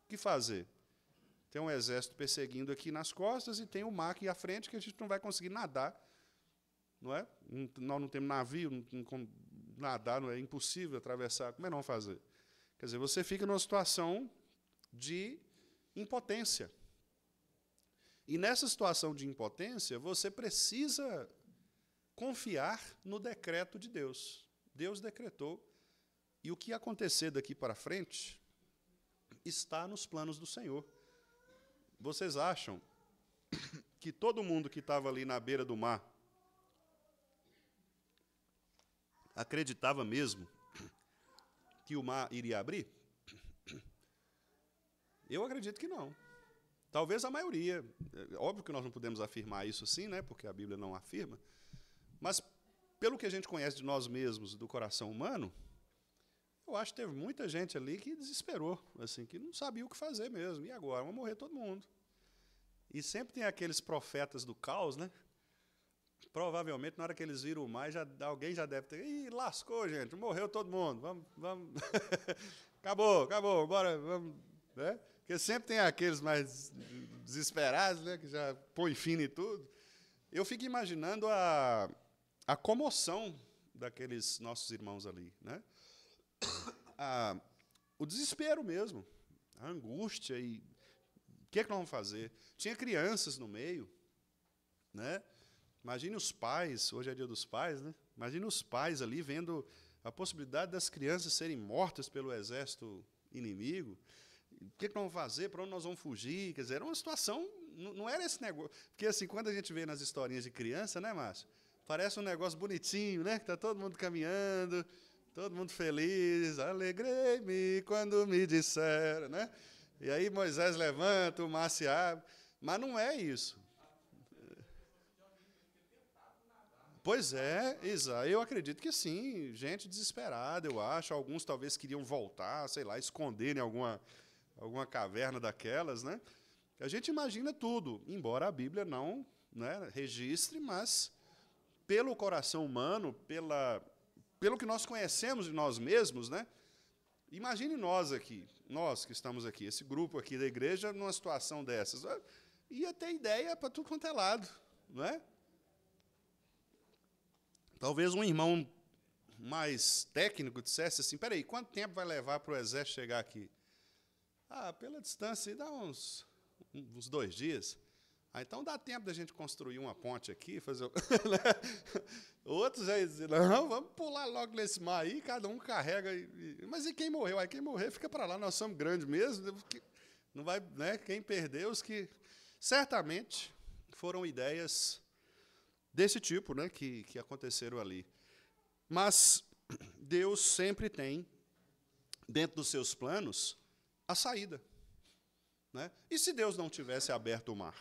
O que fazer? Tem um exército perseguindo aqui nas costas e tem o mar aqui à frente que a gente não vai conseguir nadar. Não é? Nós não temos navio, nadar não é impossível atravessar. Como é que nós vamos fazer? Quer dizer, você fica numa situação de impotência. E nessa situação de impotência, você precisa confiar no decreto de Deus. Deus decretou. E o que acontecer daqui para frente está nos planos do Senhor. Vocês acham que todo mundo que estava ali na beira do mar acreditava mesmo que o mar iria abrir? Eu acredito que não. Talvez a maioria. Óbvio que nós não podemos afirmar isso assim, né, porque a Bíblia não afirma. Mas, pelo que a gente conhece de nós mesmos, do coração humano, eu acho que teve muita gente ali que desesperou, assim, que não sabia o que fazer mesmo. E agora? Vai morrer todo mundo. E sempre tem aqueles profetas do caos, né? Provavelmente, na hora que eles viram o mar, alguém já deve ter... Ih, lascou, gente, morreu todo mundo. Vamos. acabou, bora, vamos. Né? Porque sempre tem aqueles mais desesperados, né, que já põem fim em tudo. Eu fico imaginando a comoção daqueles nossos irmãos ali, né? O desespero mesmo, a angústia e o que é que nós vamos fazer? Tinha crianças no meio, né? Imagine os pais, hoje é dia dos pais, né? Imagine os pais ali vendo a possibilidade das crianças serem mortas pelo exército inimigo. O que é que nós vamos fazer? Para onde nós vamos fugir? Quer dizer, era uma situação, não era esse negócio. Porque, assim, quando a gente vê nas historinhas de criança, né, Márcio? Parece um negócio bonitinho, né? Que está todo mundo caminhando, todo mundo feliz. Alegrei-me quando me disseram, né? E aí Moisés levanta, o mar se abre. Mas não é isso. Pois é, Isa, eu acredito que sim. Gente desesperada, eu acho. Alguns talvez queriam voltar, sei lá, esconder em alguma caverna daquelas, né? A gente imagina tudo, embora a Bíblia não, né, registre, mas pelo coração humano, pelo que nós conhecemos de nós mesmos, né? Imagine nós aqui, nós que estamos aqui, esse grupo aqui da igreja, numa situação dessas. Ia ter ideia para tudo quanto é lado, não é? Talvez um irmão mais técnico dissesse assim, peraí, quanto tempo vai levar para o exército chegar aqui? Pela distância, dá uns 2 dias. Então dá tempo da gente construir uma ponte aqui, fazer. Outros aí dizem, não, vamos pular logo nesse mar aí, cada um carrega. Mas e quem morreu? Aí quem morrer fica para lá, nós somos grandes mesmo. Não vai, né? Quem perdeu, os que. Certamente foram ideias desse tipo, né, que aconteceram ali. Mas Deus sempre tem, dentro dos seus planos, a saída. Né? E se Deus não tivesse aberto o mar,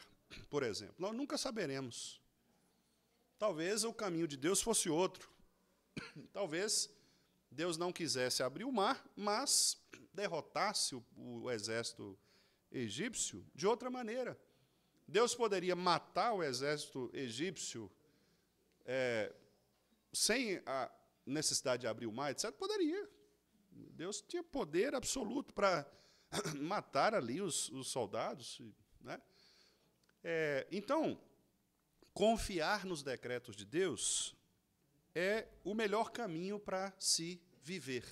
por exemplo? Nós nunca saberemos. Talvez o caminho de Deus fosse outro. Talvez Deus não quisesse abrir o mar, mas derrotasse o exército egípcio de outra maneira. Deus poderia matar o exército egípcio sem a necessidade de abrir o mar, etc. Poderia. Deus tinha poder absoluto para matar ali os soldados. Né? Então, confiar nos decretos de Deus é o melhor caminho para se viver.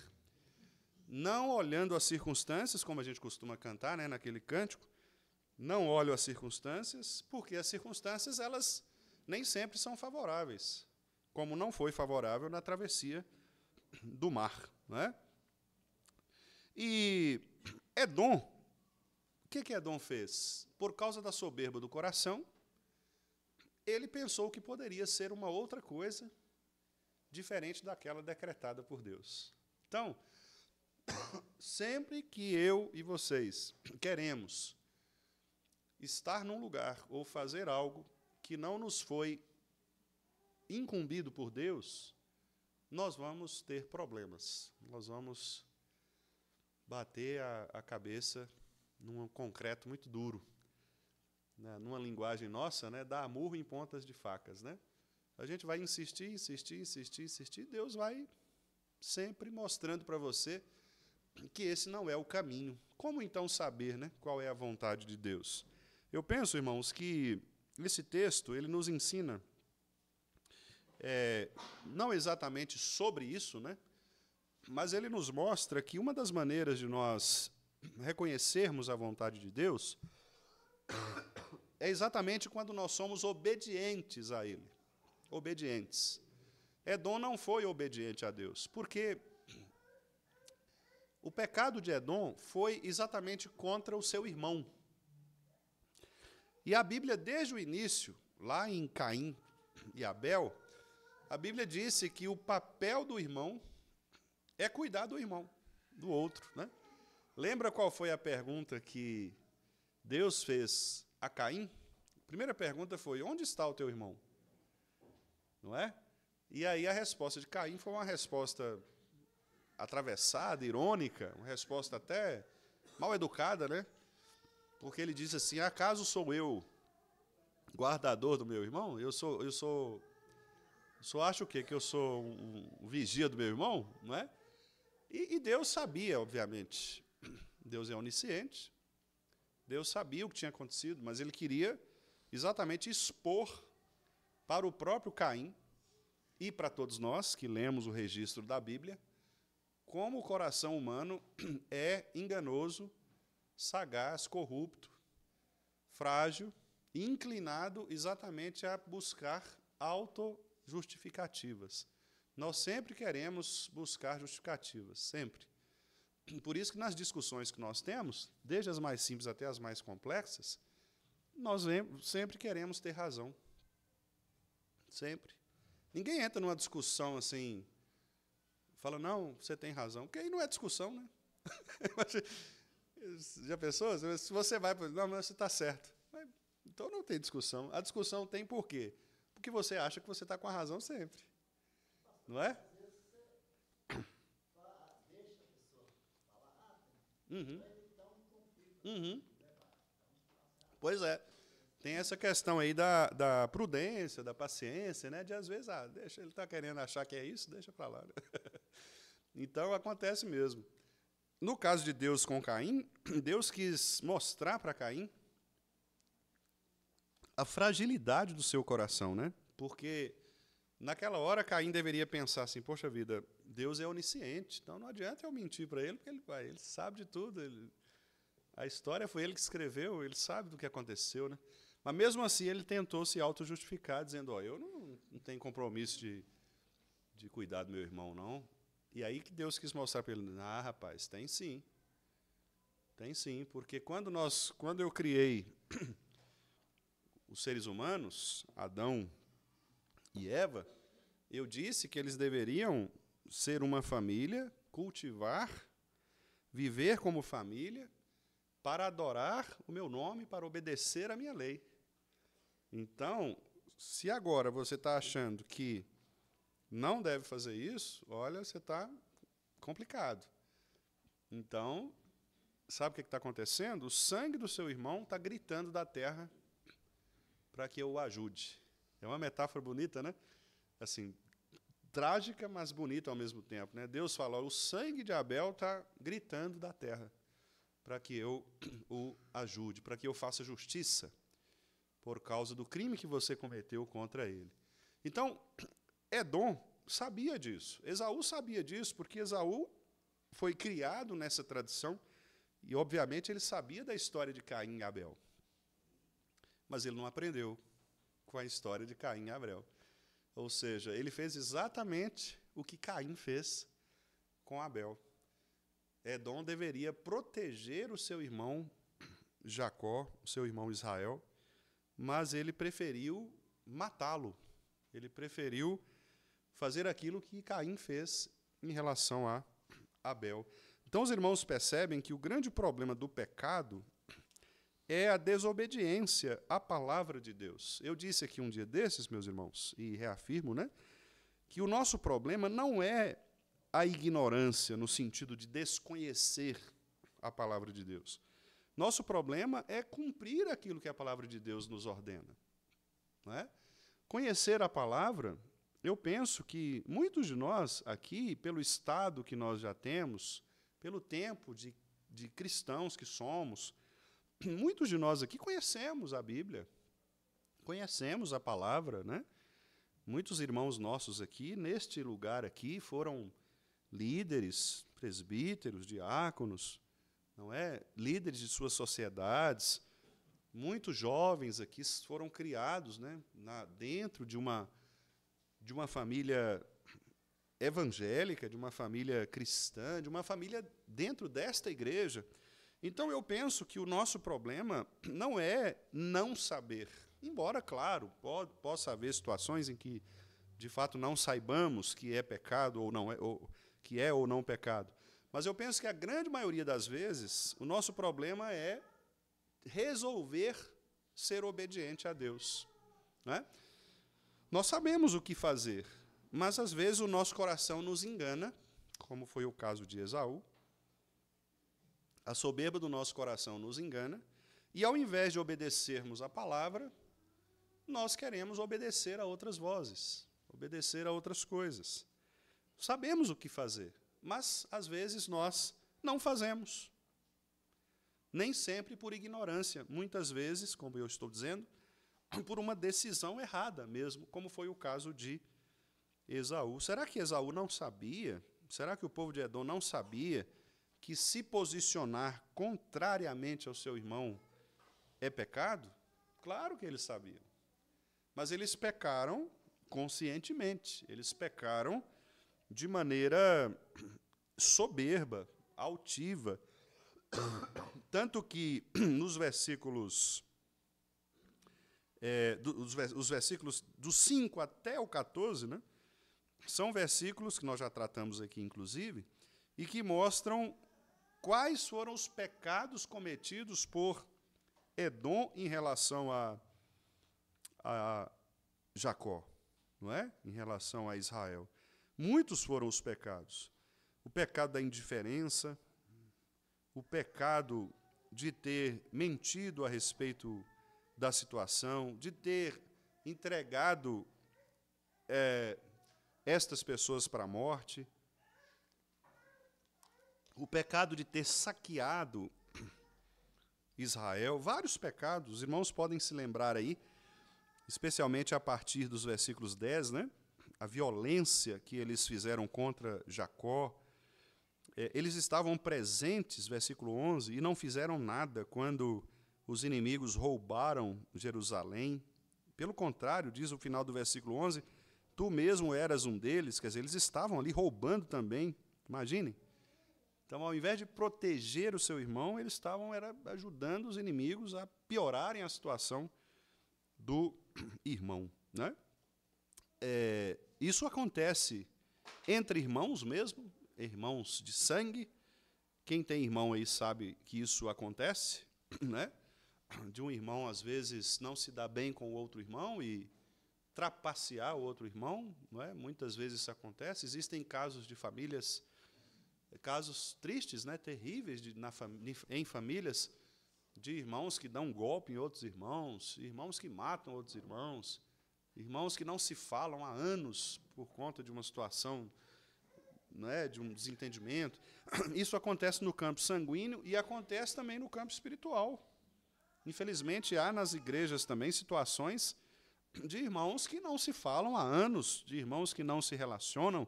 Não olhando as circunstâncias, como a gente costuma cantar, né, naquele cântico, não olho as circunstâncias, porque as circunstâncias elas nem sempre são favoráveis, como não foi favorável na travessia do mar. Né? E Edom, o que Edom fez? Por causa da soberba do coração, ele pensou que poderia ser uma outra coisa diferente daquela decretada por Deus. Então, sempre que eu e vocês queremos estar num lugar ou fazer algo que não nos foi incumbido por Deus, nós vamos ter problemas. Nós vamos bater a cabeça num concreto muito duro. Né? Numa linguagem nossa, né, dar murro em pontas de facas. Né? A gente vai insistir, insistir, insistir, insistir, Deus vai sempre mostrando para você que esse não é o caminho. Como então saber, né, qual é a vontade de Deus? Eu penso, irmãos, que esse texto ele nos ensina, não exatamente sobre isso, né, mas ele nos mostra que uma das maneiras de nós reconhecermos a vontade de Deus é exatamente quando nós somos obedientes a Ele. Obedientes. Edom não foi obediente a Deus, porque o pecado de Edom foi exatamente contra o seu irmão. E a Bíblia, desde o início, lá em Caim e Abel, a Bíblia disse que o papel do irmão é cuidar do irmão, do outro, né? Lembra qual foi a pergunta que Deus fez a Caim? A primeira pergunta foi: onde está o teu irmão? Não é? E aí a resposta de Caim foi uma resposta atravessada, irônica, uma resposta até mal educada, né? Porque ele disse assim: acaso sou eu guardador do meu irmão? Eu acho o quê? Que eu sou um vigia do meu irmão? Não é? E Deus sabia, obviamente. Deus é onisciente. Deus sabia o que tinha acontecido, mas ele queria exatamente expor para o próprio Caim e para todos nós que lemos o registro da Bíblia como o coração humano é enganoso, sagaz, corrupto, frágil e inclinado exatamente a buscar autojustificativas. Nós sempre queremos buscar justificativas, sempre. Por isso que nas discussões que nós temos, desde as mais simples até as mais complexas, nós sempre queremos ter razão. Sempre. Ninguém entra numa discussão assim, fala, não, você tem razão, porque aí não é discussão, né? Já pensou? Se você vai, não, mas você está certo. Então não tem discussão. A discussão tem por quê? Porque você acha que você está com a razão sempre. Não é? Pois é. Tem essa questão aí da prudência, da paciência, né? De às vezes, deixa, ele está querendo achar que é isso, deixa para lá. Né? Então acontece mesmo. No caso de Deus com Caim, Deus quis mostrar para Caim a fragilidade do seu coração, né? Porque naquela hora Caim deveria pensar assim: poxa vida, Deus é onisciente, então não adianta eu mentir para ele, porque ele sabe de tudo. A história foi ele que escreveu, ele sabe do que aconteceu, né? Mas mesmo assim ele tentou se auto-justificar, dizendo: eu não tenho compromisso de cuidar do meu irmão, não. E aí que Deus quis mostrar para ele: rapaz, tem sim. Tem sim, porque quando eu criei os seres humanos, Adão e Eva, eu disse que eles deveriam ser uma família, cultivar, viver como família, para adorar o meu nome, para obedecer a minha lei. Então, se agora você está achando que não deve fazer isso, olha, você está complicado. Então, sabe o que está acontecendo? O sangue do seu irmão está gritando da terra para que eu o ajude. É uma metáfora bonita, né? Assim, trágica, mas bonita ao mesmo tempo, né? Deus fala: o sangue de Abel está gritando da terra para que eu o ajude, para que eu faça justiça por causa do crime que você cometeu contra ele. Então, Edom sabia disso. Esaú sabia disso, porque Esaú foi criado nessa tradição e, obviamente, ele sabia da história de Caim e Abel. Mas ele não aprendeu com a história de Caim e Abel. Ou seja, ele fez exatamente o que Caim fez com Abel. Edom deveria proteger o seu irmão Jacó, o seu irmão Israel, mas ele preferiu matá-lo. Ele preferiu fazer aquilo que Caim fez em relação a Abel. Então, os irmãos percebem que o grande problema do pecado é a desobediência à palavra de Deus. Eu disse aqui um dia desses, meus irmãos, e reafirmo, né, que o nosso problema não é a ignorância, no sentido de desconhecer a palavra de Deus. Nosso problema é cumprir aquilo que a palavra de Deus nos ordena. Não é? conhecer a palavra, eu penso que muitos de nós aqui, pelo estado que nós já temos, pelo tempo de cristãos que somos, muitos de nós aqui conhecemos a Bíblia, conhecemos a palavra, né? Muitos irmãos nossos aqui, neste lugar aqui, foram líderes, presbíteros, diáconos, não é? Líderes de suas sociedades. Muitos jovens aqui foram criados, né, dentro de uma família evangélica, de uma família cristã, de uma família dentro desta igreja. Então, eu penso que o nosso problema não é não saber. Embora, claro, possa haver situações em que, de fato, não saibamos que é pecado ou não é, ou que é ou não pecado. Mas eu penso que a grande maioria das vezes, o nosso problema é resolver ser obediente a Deus, né? Nós sabemos o que fazer, mas às vezes o nosso coração nos engana, como foi o caso de Esaú. A soberba do nosso coração nos engana, e ao invés de obedecermos a palavra, nós queremos obedecer a outras vozes, obedecer a outras coisas. Sabemos o que fazer, mas às vezes nós não fazemos. Nem sempre por ignorância, muitas vezes, como eu estou dizendo, por uma decisão errada mesmo, como foi o caso de Esaú. Será que Esaú não sabia? Será que o povo de Edom não sabia que se posicionar contrariamente ao seu irmão é pecado? Claro que eles sabiam. Mas eles pecaram conscientemente, eles pecaram de maneira soberba, altiva. Tanto que nos versículos, os versículos do 5 até o 14, né, são versículos que nós já tratamos aqui, inclusive, e que mostram quais foram os pecados cometidos por Edom em relação a Jacó, não é? Em relação a Israel. Muitos foram os pecados. O pecado da indiferença, o pecado de ter mentido a respeito da situação, de ter entregado estas pessoas para a morte, o pecado de ter saqueado Israel, vários pecados, os irmãos podem se lembrar aí, especialmente a partir dos versículos 10, né? A violência que eles fizeram contra Jacó. Eles estavam presentes, versículo 11, e não fizeram nada quando os inimigos roubaram Jerusalém. Pelo contrário, diz o final do versículo 11, tu mesmo eras um deles, quer dizer, eles estavam ali roubando também, imaginem. Então, ao invés de proteger o seu irmão, eles estavam ajudando os inimigos a piorarem a situação do irmão, né? Isso acontece entre irmãos mesmo, irmãos de sangue. Quem tem irmão aí sabe que isso acontece, né? De um irmão, às vezes, não se dá bem com o outro irmão e trapacear o outro irmão, não é? Muitas vezes isso acontece. Existem casos de famílias, casos tristes, né? Terríveis em famílias, de irmãos que dão um golpe em outros irmãos, irmãos que matam outros irmãos, irmãos que não se falam há anos por conta de uma situação, não é, de um desentendimento. Isso acontece no campo sanguíneo e acontece também no campo espiritual. Infelizmente, há nas igrejas também situações de irmãos que não se falam há anos, de irmãos que não se relacionam,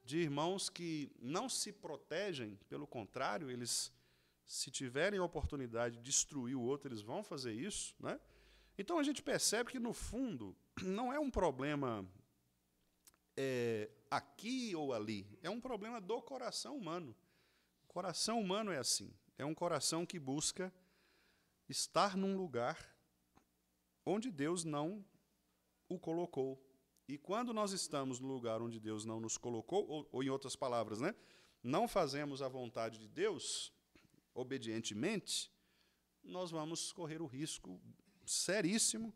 de irmãos que não se protegem, pelo contrário, eles, se tiverem a oportunidade de destruir o outro, eles vão fazer isso, né? Então a gente percebe que, no fundo, não é um problema aqui ou ali, é um problema do coração humano. O coração humano é assim, é um coração que busca estar num lugar onde Deus não o colocou. E quando nós estamos no lugar onde Deus não nos colocou, ou em outras palavras, né, não fazemos a vontade de Deus obedientemente, nós vamos correr o risco seríssimo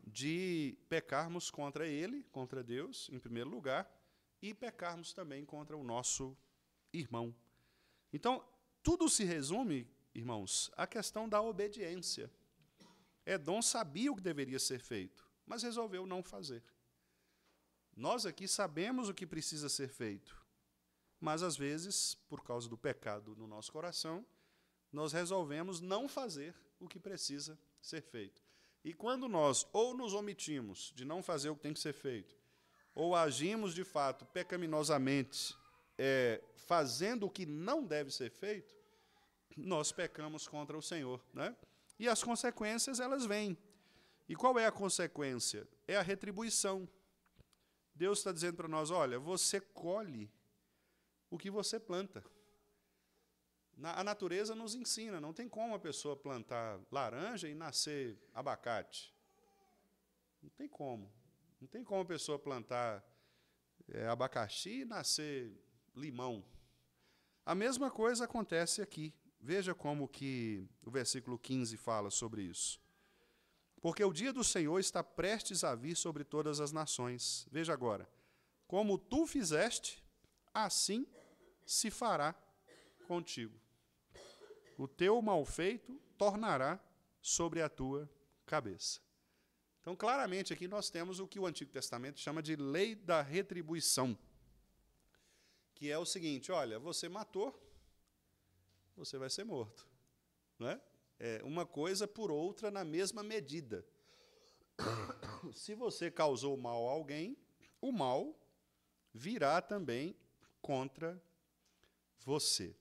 de pecarmos contra Ele, contra Deus, em primeiro lugar, e pecarmos também contra o nosso irmão. Então, tudo se resume, irmãos, à questão da obediência. Edom sabia o que deveria ser feito, mas resolveu não fazer. Nós aqui sabemos o que precisa ser feito, mas, às vezes, por causa do pecado no nosso coração, nós resolvemos não fazer o que precisa ser feito. E quando nós ou nos omitimos de não fazer o que tem que ser feito, ou agimos, de fato, pecaminosamente, fazendo o que não deve ser feito, nós pecamos contra o Senhor, né? E as consequências, elas vêm. E qual é a consequência? É a retribuição. Deus está dizendo para nós, olha, você colhe o que você planta. A natureza nos ensina, não tem como a pessoa plantar laranja e nascer abacate. Não tem como. Não tem como a pessoa plantar abacaxi e nascer limão. A mesma coisa acontece aqui. Veja como que o versículo 15 fala sobre isso. Porque o dia do Senhor está prestes a vir sobre todas as nações. Veja agora. Como tu fizeste, assim se fará contigo. O teu malfeito tornará sobre a tua cabeça. Então, claramente, aqui nós temos o que o Antigo Testamento chama de lei da retribuição, que é o seguinte, olha, você matou, você vai ser morto. Não é? É uma coisa por outra na mesma medida. Se você causou mal a alguém, o mal virá também contra você.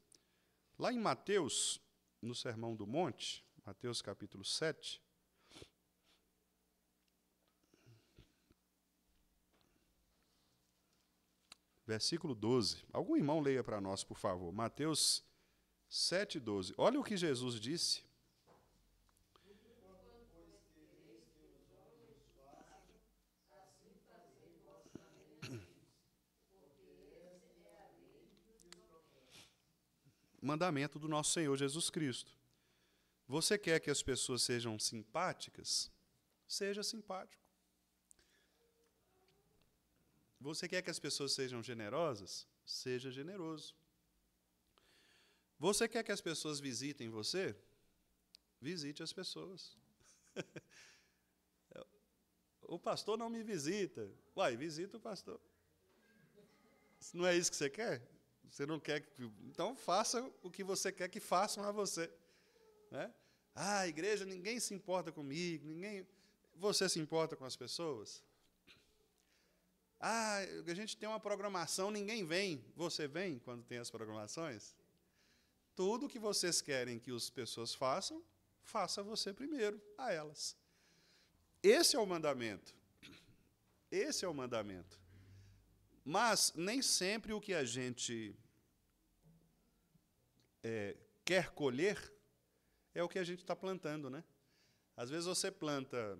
Lá em Mateus, no Sermão do Monte, Mateus capítulo 7, versículo 12. Algum irmão leia para nós, por favor. Mateus 7, 12. Olha o que Jesus disse. Mandamento do nosso Senhor Jesus Cristo. Você quer que as pessoas sejam simpáticas? Seja simpático. Você quer que as pessoas sejam generosas? Seja generoso. Você quer que as pessoas visitem você? Visite as pessoas. O pastor não me visita. Uai, visita o pastor. Não é isso que você quer? Você não quer que... Então, faça o que você quer que façam a você. Né? Ah, igreja, ninguém se importa comigo. Você se importa com as pessoas? Ah, a gente tem uma programação, ninguém vem. Você vem quando tem as programações? Tudo que vocês querem que as pessoas façam, faça você primeiro a elas. Esse é o mandamento. Esse é o mandamento. Mas nem sempre o que a gente quer colher é o que a gente está plantando, né? Às vezes você planta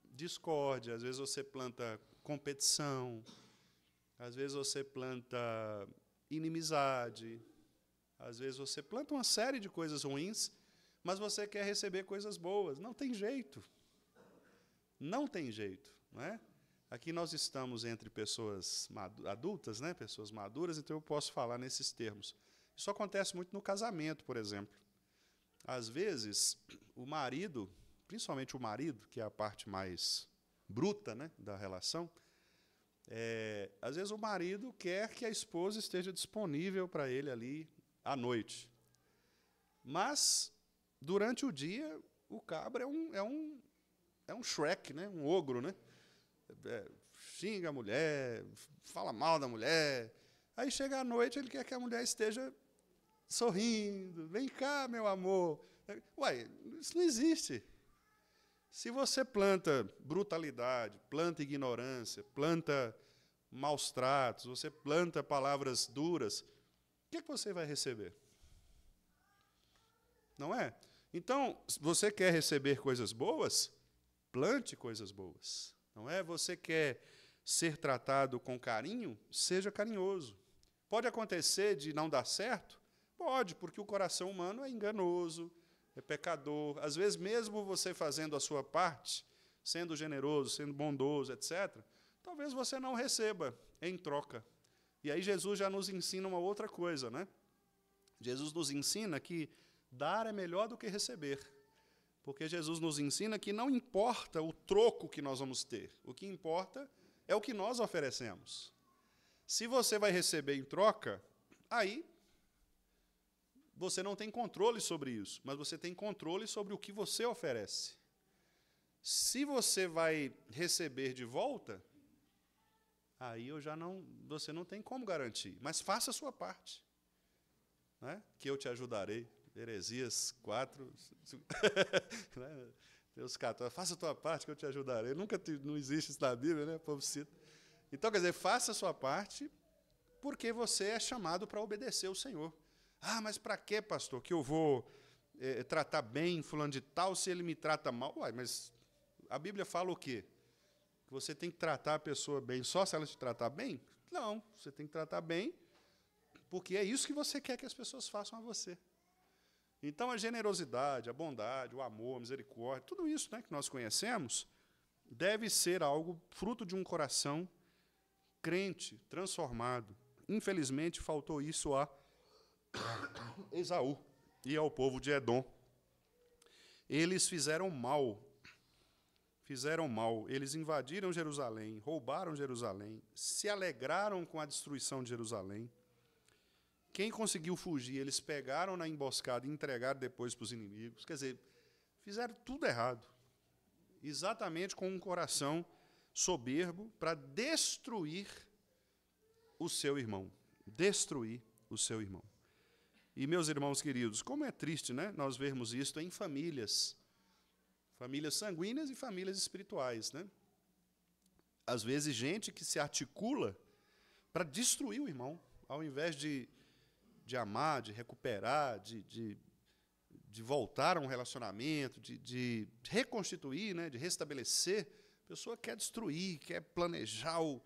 discórdia, às vezes você planta competição, às vezes você planta inimizade, às vezes você planta uma série de coisas ruins, mas você quer receber coisas boas. Não tem jeito. Não tem jeito, não é? Aqui nós estamos entre pessoas adultas, né? Pessoas maduras, então eu posso falar nesses termos. Isso acontece muito no casamento, por exemplo. Às vezes, o marido, principalmente o marido, que é a parte mais bruta, né, da relação, às vezes o marido quer que a esposa esteja disponível para ele ali à noite. Mas, durante o dia, o cabra é um Shrek, né, um ogro, né? Xinga a mulher, fala mal da mulher. Aí chega à noite, ele quer que a mulher esteja sorrindo. Vem cá, meu amor. Uai, isso não existe. Se você planta brutalidade, planta ignorância, planta maus tratos, você planta palavras duras, o que você vai receber? Não é? Então, se você quer receber coisas boas, plante coisas boas. Não é? Você quer ser tratado com carinho? Seja carinhoso. Pode acontecer de não dar certo? Pode, porque o coração humano é enganoso, é pecador. Às vezes, mesmo você fazendo a sua parte, sendo generoso, sendo bondoso, etc., talvez você não receba em troca. E aí Jesus já nos ensina uma outra coisa, né? Jesus nos ensina que dar é melhor do que receber. Porque Jesus nos ensina que não importa o troco que nós vamos ter, o que importa é o que nós oferecemos. Se você vai receber em troca, aí você não tem controle sobre isso, mas você tem controle sobre o que você oferece. Se você vai receber de volta, aí você não tem como garantir, mas faça a sua parte, né? Que eu te ajudarei. Heresias 4, Deus 14, faça a tua parte que eu te ajudarei. Não existe isso na Bíblia, né? O povo cita. Então, quer dizer, faça a sua parte, porque você é chamado para obedecer ao Senhor. Ah, mas para quê, pastor, que eu vou tratar bem fulano de tal se ele me trata mal? Uai, mas a Bíblia fala o quê? Que você tem que tratar a pessoa bem só se ela te tratar bem? Não, você tem que tratar bem, porque é isso que você quer que as pessoas façam a você. Então, a generosidade, a bondade, o amor, a misericórdia, tudo isso, né, que nós conhecemos, deve ser algo fruto de um coração crente, transformado. Infelizmente, faltou isso a Esaú e ao povo de Edom. Eles fizeram mal. Eles invadiram Jerusalém, roubaram Jerusalém, se alegraram com a destruição de Jerusalém. Quem conseguiu fugir, eles pegaram na emboscada e entregaram depois para os inimigos. Quer dizer, fizeram tudo errado. Exatamente com um coração soberbo para destruir o seu irmão. Destruir o seu irmão. E, meus irmãos queridos, como é triste, né, nós vermos isto em famílias. Famílias sanguíneas e famílias espirituais, né? Às vezes, gente que se articula para destruir o irmão, ao invés de amar, de recuperar, de voltar a um relacionamento, de reconstituir, né, de restabelecer. A pessoa quer destruir, quer planejar o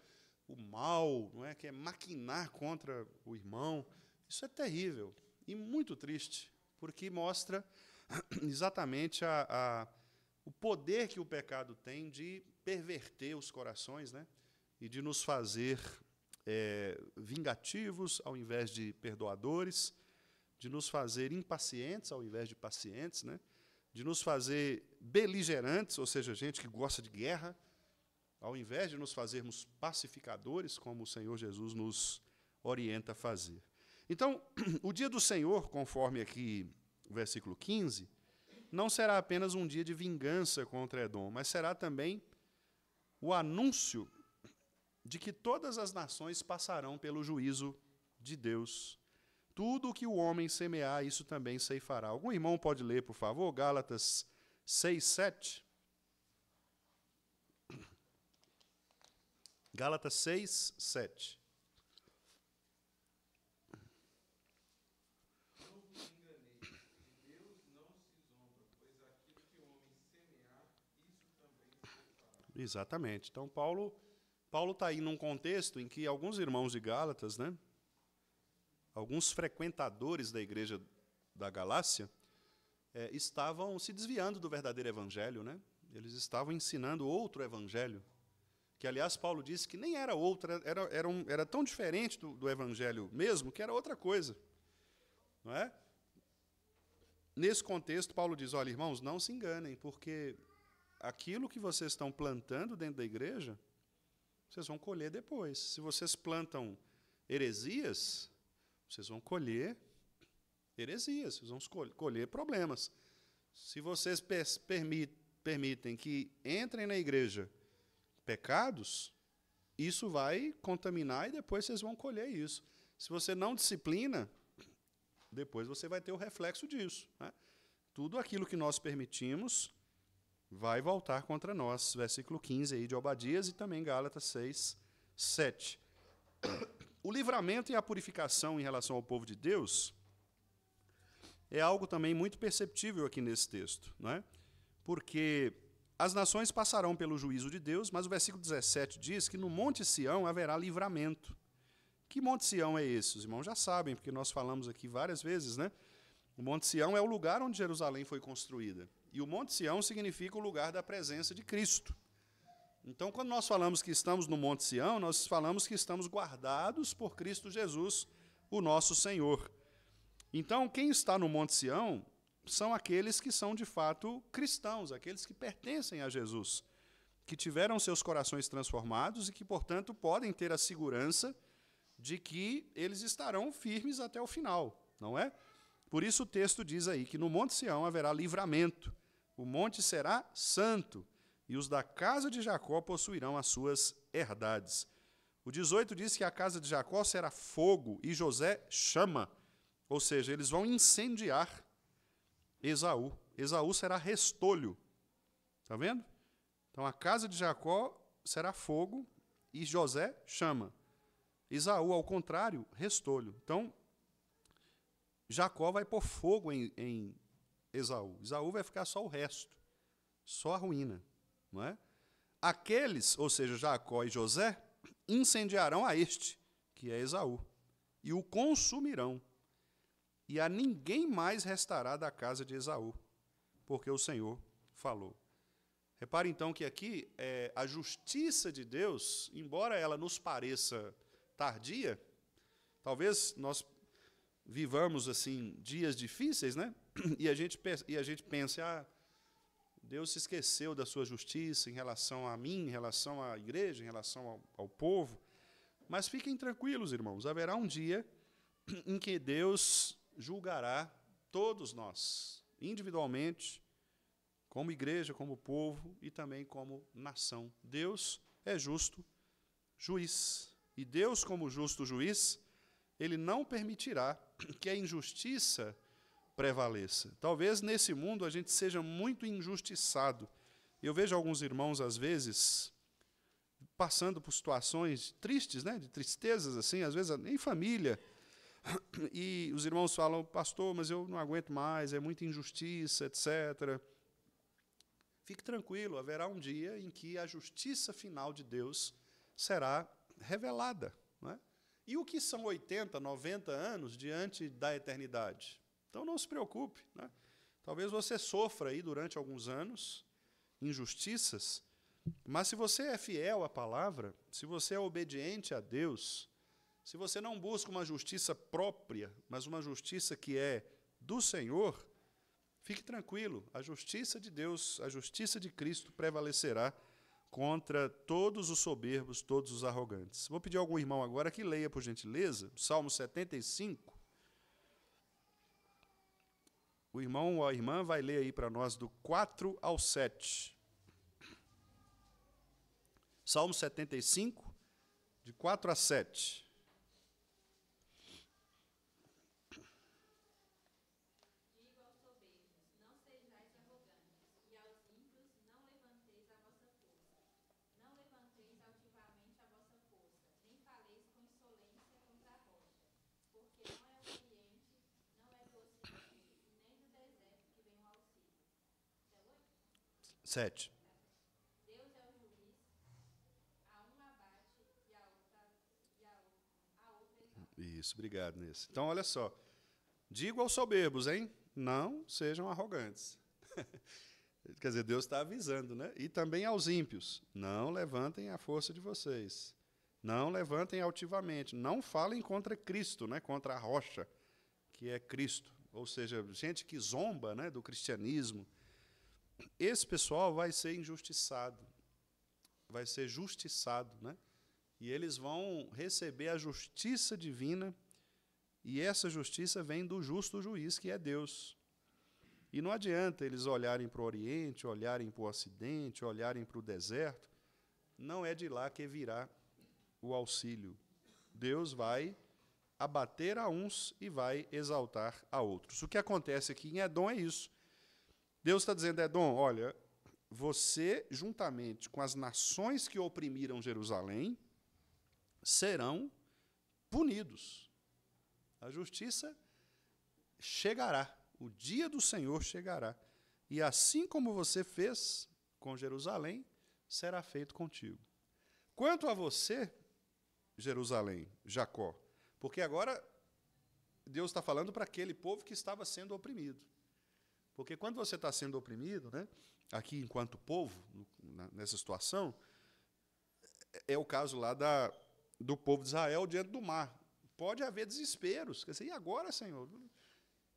mal, não é? Quer maquinar contra o irmão. Isso é terrível e muito triste, porque mostra exatamente o poder que o pecado tem de perverter os corações, né, e de nos fazer vingativos ao invés de perdoadores, de nos fazer impacientes ao invés de pacientes, né? De nos fazer beligerantes, ou seja, gente que gosta de guerra, ao invés de nos fazermos pacificadores, como o Senhor Jesus nos orienta a fazer. Então, o dia do Senhor, conforme aqui o versículo 15, não será apenas um dia de vingança contra Edom, mas será também o anúncio de que todas as nações passarão pelo juízo de Deus. Tudo o que o homem semear, isso também ceifará. Algum irmão pode ler, por favor, Gálatas 6, 7? Gálatas 6, 7. Exatamente. Então, Paulo está aí num contexto em que alguns irmãos de Gálatas, né, alguns frequentadores da igreja da Galácia, estavam se desviando do verdadeiro evangelho, né? Eles estavam ensinando outro evangelho, que, aliás, Paulo disse que nem era outro, era tão diferente do evangelho mesmo, que era outra coisa. Não é? Nesse contexto, Paulo diz, olha, irmãos, não se enganem, porque aquilo que vocês estão plantando dentro da igreja, vocês vão colher depois. Se vocês plantam heresias, vocês vão colher heresias, vocês vão colher problemas. Se vocês permitem que entrem na igreja pecados, isso vai contaminar e depois vocês vão colher isso. Se você não disciplina, depois você vai ter o reflexo disso, né? Tudo aquilo que nós permitimos vai voltar contra nós. Versículo 15 aí de Obadias e também Gálatas 6, 7. O livramento e a purificação em relação ao povo de Deus é algo também muito perceptível aqui nesse texto, não é? Porque as nações passarão pelo juízo de Deus, mas o versículo 17 diz que no Monte Sião haverá livramento. Que Monte Sião é esse? Os irmãos já sabem, porque nós falamos aqui várias vezes, né? O Monte Sião é o lugar onde Jerusalém foi construída. E o Monte Sião significa o lugar da presença de Cristo. Então, quando nós falamos que estamos no Monte Sião, nós falamos que estamos guardados por Cristo Jesus, o nosso Senhor. Então, quem está no Monte Sião são aqueles que são de fato cristãos, aqueles que pertencem a Jesus, que tiveram seus corações transformados e que, portanto, podem ter a segurança de que eles estarão firmes até o final, não é? Por isso o texto diz aí que no Monte Sião haverá livramento, o monte será santo, e os da casa de Jacó possuirão as suas herdades. O 18 diz que a casa de Jacó será fogo e José chama, ou seja, eles vão incendiar Esaú. Esaú será restolho. Está vendo? Então, a casa de Jacó será fogo e José chama. Esaú, ao contrário, restolho. Então, Jacó vai pôr fogo em Esaú. Esaú vai ficar só o resto, só a ruína. Não é? Aqueles, ou seja, Jacó e José, incendiarão a este, que é Esaú, e o consumirão. E a ninguém mais restará da casa de Esaú, porque o Senhor falou. Repare, então, que aqui a justiça de Deus, embora ela nos pareça tardia, talvez nós vivamos assim dias difíceis, né? E a gente pense, Deus se esqueceu da sua justiça em relação a mim, em relação à igreja, em relação ao povo. Mas fiquem tranquilos, irmãos, haverá um dia em que Deus julgará todos nós, individualmente, como igreja, como povo e também como nação. Deus é justo juiz. E Deus, como justo juiz, ele não permitirá que a injustiça prevaleça. Talvez nesse mundo a gente seja muito injustiçado. Eu vejo alguns irmãos, às vezes, passando por situações tristes, né, de tristezas, assim, às vezes em família. E os irmãos falam, pastor, mas eu não aguento mais, é muita injustiça, etc. Fique tranquilo, haverá um dia em que a justiça final de Deus será revelada. Não é? E o que são 80, 90 anos diante da eternidade? Então não se preocupe. Né? Talvez você sofra aí durante alguns anos injustiças, mas se você é fiel à palavra, se você é obediente a Deus, se você não busca uma justiça própria, mas uma justiça que é do Senhor, fique tranquilo, a justiça de Deus, a justiça de Cristo prevalecerá contra todos os soberbos, todos os arrogantes. Vou pedir a algum irmão agora que leia, por gentileza, Salmo 75. O irmão ou a irmã vai ler aí para nós do 4 ao 7. Salmo 75, de 4 a 7. Sete. Deus é o juiz, a uma abate e a outra exalta. Isso, obrigado, Nesse. Então, olha só. Digo aos soberbos, hein? Não sejam arrogantes. Quer dizer, Deus está avisando, né? E também aos ímpios. Não levantem a força de vocês. Não levantem altivamente. Não falem contra Cristo, né? Contra a rocha, que é Cristo. Ou seja, gente que zomba, né, do cristianismo. Esse pessoal vai ser injustiçado, vai ser justiçado, né? E eles vão receber a justiça divina, e essa justiça vem do justo juiz, que é Deus. E não adianta eles olharem para o Oriente, olharem para o Ocidente, olharem para o deserto, não é de lá que virá o auxílio. Deus vai abater a uns e vai exaltar a outros. O que acontece aqui em Edom é isso. Deus está dizendo, Edom, olha, você, juntamente com as nações que oprimiram Jerusalém, serão punidos. A justiça chegará, o dia do Senhor chegará. E assim como você fez com Jerusalém, será feito contigo. Quanto a você, Jerusalém, Jacó, porque agora Deus está falando para aquele povo que estava sendo oprimido. Porque quando você está sendo oprimido, né, aqui enquanto povo, nessa situação, é o caso lá do povo de Israel diante do mar. Pode haver desesperos. Quer dizer, e agora, Senhor?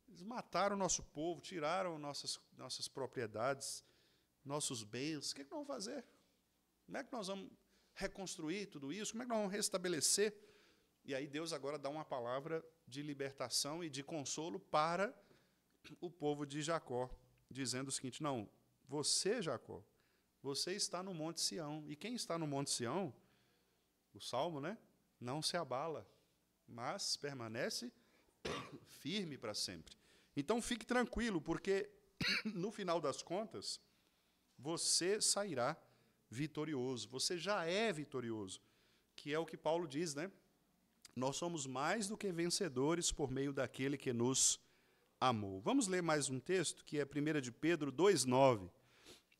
Eles mataram o nosso povo, tiraram nossas propriedades, nossos bens. O que nós vamos fazer? Como é que nós vamos reconstruir tudo isso? Como é que nós vamos restabelecer? E aí Deus agora dá uma palavra de libertação e de consolo para o povo de Jacó, dizendo o seguinte: não, você, Jacó, você está no Monte Sião. E quem está no Monte Sião, o Salmo, né? Não se abala, mas permanece firme para sempre. Então fique tranquilo, porque no final das contas, você sairá vitorioso. Você já é vitorioso, que é o que Paulo diz, né? Nós somos mais do que vencedores por meio daquele que nos amou. Vamos ler mais um texto, que é 1 de Pedro 2,9.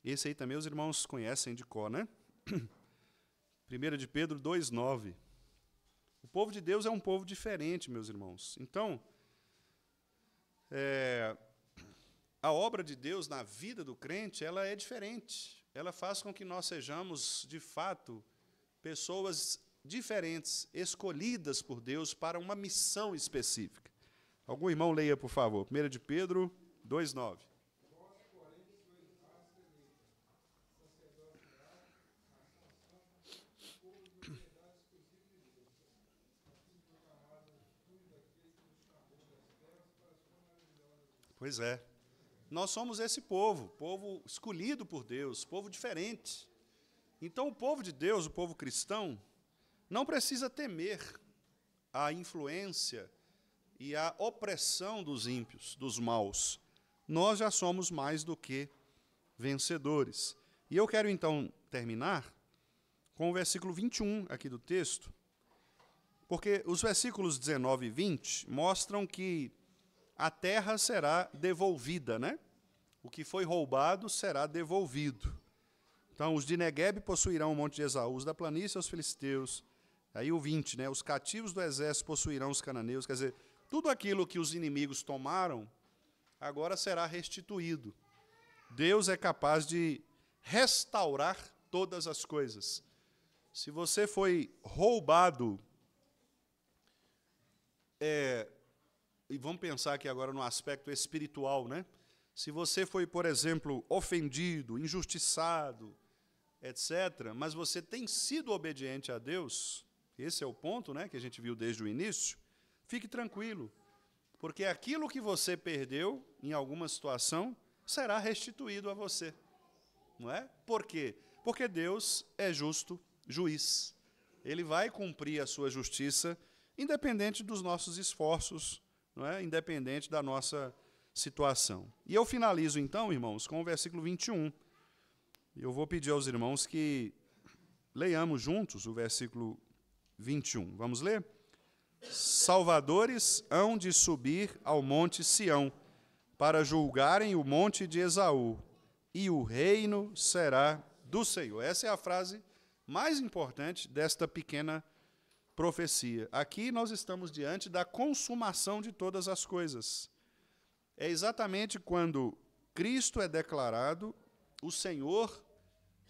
Esse aí também os irmãos conhecem de cor, né? 1 de Pedro 2,9. O povo de Deus é um povo diferente, meus irmãos. Então, a obra de Deus na vida do crente, ela é diferente. Ela faz com que nós sejamos, de fato, pessoas diferentes, escolhidas por Deus para uma missão específica. Algum irmão leia, por favor. 1 de Pedro 2,9. Pois é. Nós somos esse povo escolhido por Deus, povo diferente. Então, o povo de Deus, o povo cristão, não precisa temer a influência e a opressão dos ímpios, dos maus. Nós já somos mais do que vencedores. E eu quero, então, terminar com o versículo 21 aqui do texto, porque os versículos 19 e 20 mostram que a terra será devolvida, né? O que foi roubado será devolvido. Então, os de Neguebe possuirão o monte de Esaú, os da planície aos filisteus. Aí o 20, né? Os cativos do exército possuirão os cananeus. Quer dizer, tudo aquilo que os inimigos tomaram, agora será restituído. Deus é capaz de restaurar todas as coisas. Se você foi roubado, e vamos pensar aqui agora no aspecto espiritual, né? Se você foi, por exemplo, ofendido, injustiçado, etc., mas você tem sido obediente a Deus, esse é o ponto, né, que a gente viu desde o início, fique tranquilo, porque aquilo que você perdeu em alguma situação será restituído a você. Não é? Por quê? Porque Deus é justo juiz. Ele vai cumprir a sua justiça, independente dos nossos esforços, não é? Independente da nossa situação. E eu finalizo, então, irmãos, com o versículo 21. Eu vou pedir aos irmãos que leiamos juntos o versículo 21. Vamos ler? Salvadores hão de subir ao monte Sião, para julgarem o monte de Esaú, e o reino será do Senhor. Essa é a frase mais importante desta pequena profecia. Aqui nós estamos diante da consumação de todas as coisas. É exatamente quando Cristo é declarado o Senhor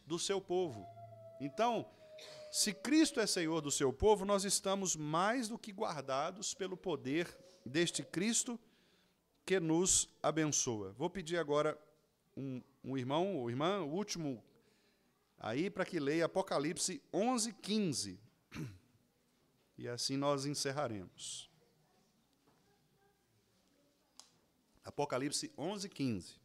do seu povo. Então, se Cristo é Senhor do seu povo, nós estamos mais do que guardados pelo poder deste Cristo que nos abençoa. Vou pedir agora um irmão ou irmã, o último aí, para que leia Apocalipse 11:15. E assim nós encerraremos. Apocalipse 11:15.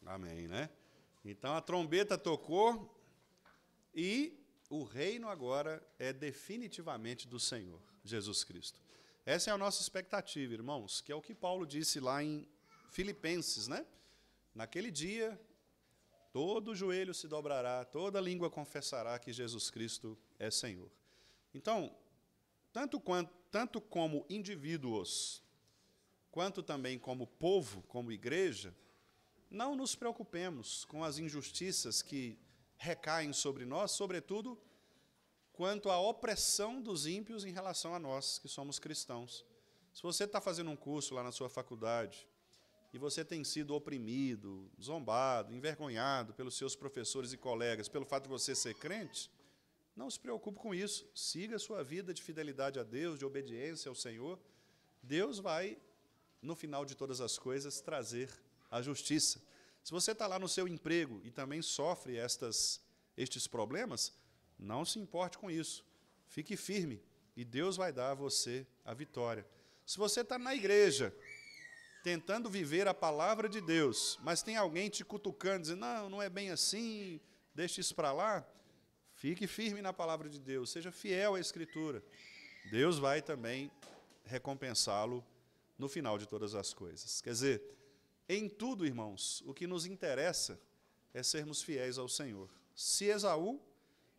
Amém, né? Então a trombeta tocou e o reino agora é definitivamente do Senhor, Jesus Cristo. Essa é a nossa expectativa, irmãos, que é o que Paulo disse lá em Filipenses, né? Naquele dia, todo joelho se dobrará, toda língua confessará que Jesus Cristo é Senhor. Então, tanto como indivíduos, quanto também como povo, como igreja, não nos preocupemos com as injustiças que recaem sobre nós, sobretudo quanto à opressão dos ímpios em relação a nós, que somos cristãos. Se você está fazendo um curso lá na sua faculdade e você tem sido oprimido, zombado, envergonhado pelos seus professores e colegas pelo fato de você ser crente, não se preocupe com isso. Siga a sua vida de fidelidade a Deus, de obediência ao Senhor. Deus vai, no final de todas as coisas, trazer a justiça. Se você está lá no seu emprego e também sofre estes problemas, não se importe com isso. Fique firme e Deus vai dar a você a vitória. Se você está na igreja, tentando viver a palavra de Deus, mas tem alguém te cutucando, dizendo, não, não é bem assim, deixa isso para lá, fique firme na palavra de Deus, seja fiel à Escritura. Deus vai também recompensá-lo no final de todas as coisas. Quer dizer, em tudo, irmãos, o que nos interessa é sermos fiéis ao Senhor. Se Esaú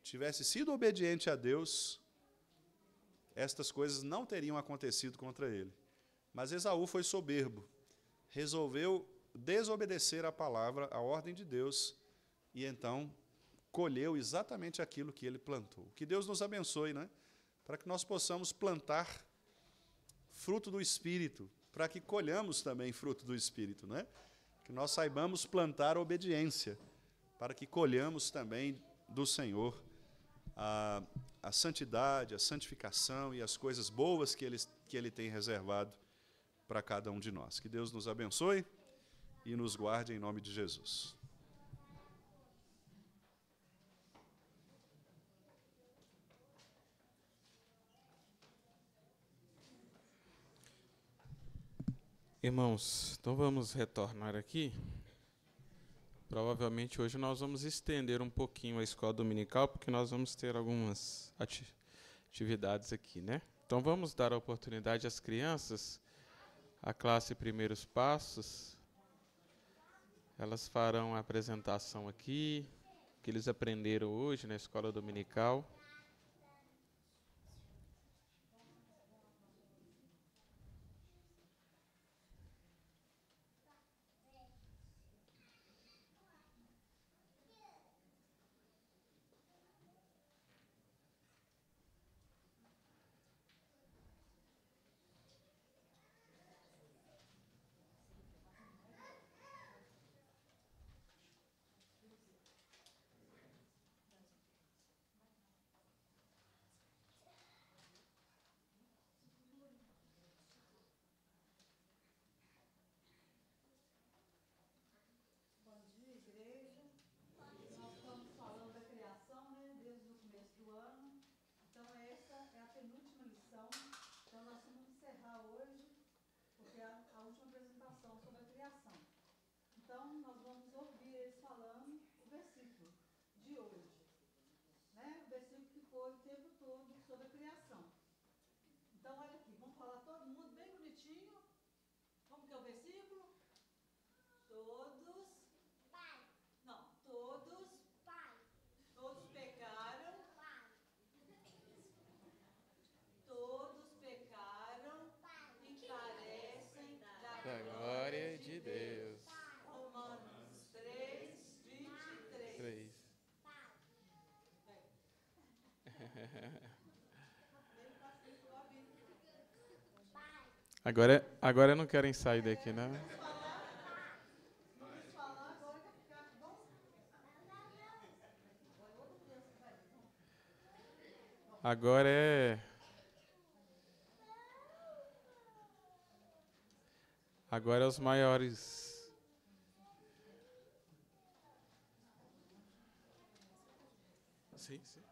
tivesse sido obediente a Deus, estas coisas não teriam acontecido contra ele. Mas Esaú foi soberbo, resolveu desobedecer a palavra, a ordem de Deus, e então colheu exatamente aquilo que ele plantou. Que Deus nos abençoe, né? Para que nós possamos plantar fruto do Espírito, para que colhamos também fruto do Espírito, né? Que nós saibamos plantar obediência, para que colhamos também do Senhor a santidade, a santificação e as coisas boas que Ele tem reservado para cada um de nós. Que Deus nos abençoe e nos guarde em nome de Jesus. Irmãos, então vamos retornar aqui. Provavelmente hoje nós vamos estender um pouquinho a escola dominical, porque nós vamos ter algumas atividades aqui, né? Então vamos dar a oportunidade às crianças, a classe Primeiros Passos. Elas farão a apresentação aqui, que eles aprenderam hoje na escola dominical. Então, nós vamos ouvir eles falando o versículo de hoje, né? O versículo que foi o tempo todo sobre a criação. Então, olha aqui, vamos falar todo mundo bem bonitinho. Como que é o versículo? Todos... Pai. Não, todos... Pai. Todos pecaram... Pai. Todos pecaram... Pai. E carecem da glória de Deus. Romanos 3:23. Agora não querem sair daqui, né? Agora é os maiores. Sim, sim.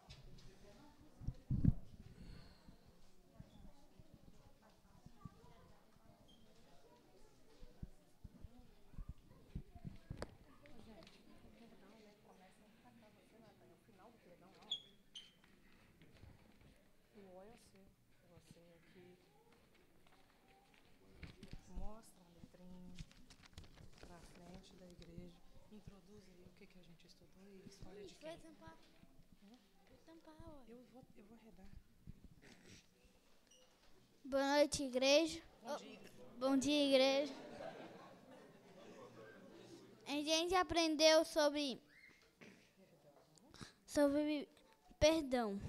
Mostra a letrinha pra frente da igreja. Introduz aí o que a gente estudou e história de quem. Vai tampar. Vai tampar, ó. Eu vou arredar. Boa noite, igreja. Bom dia. Bom dia, igreja. A gente aprendeu sobre perdão.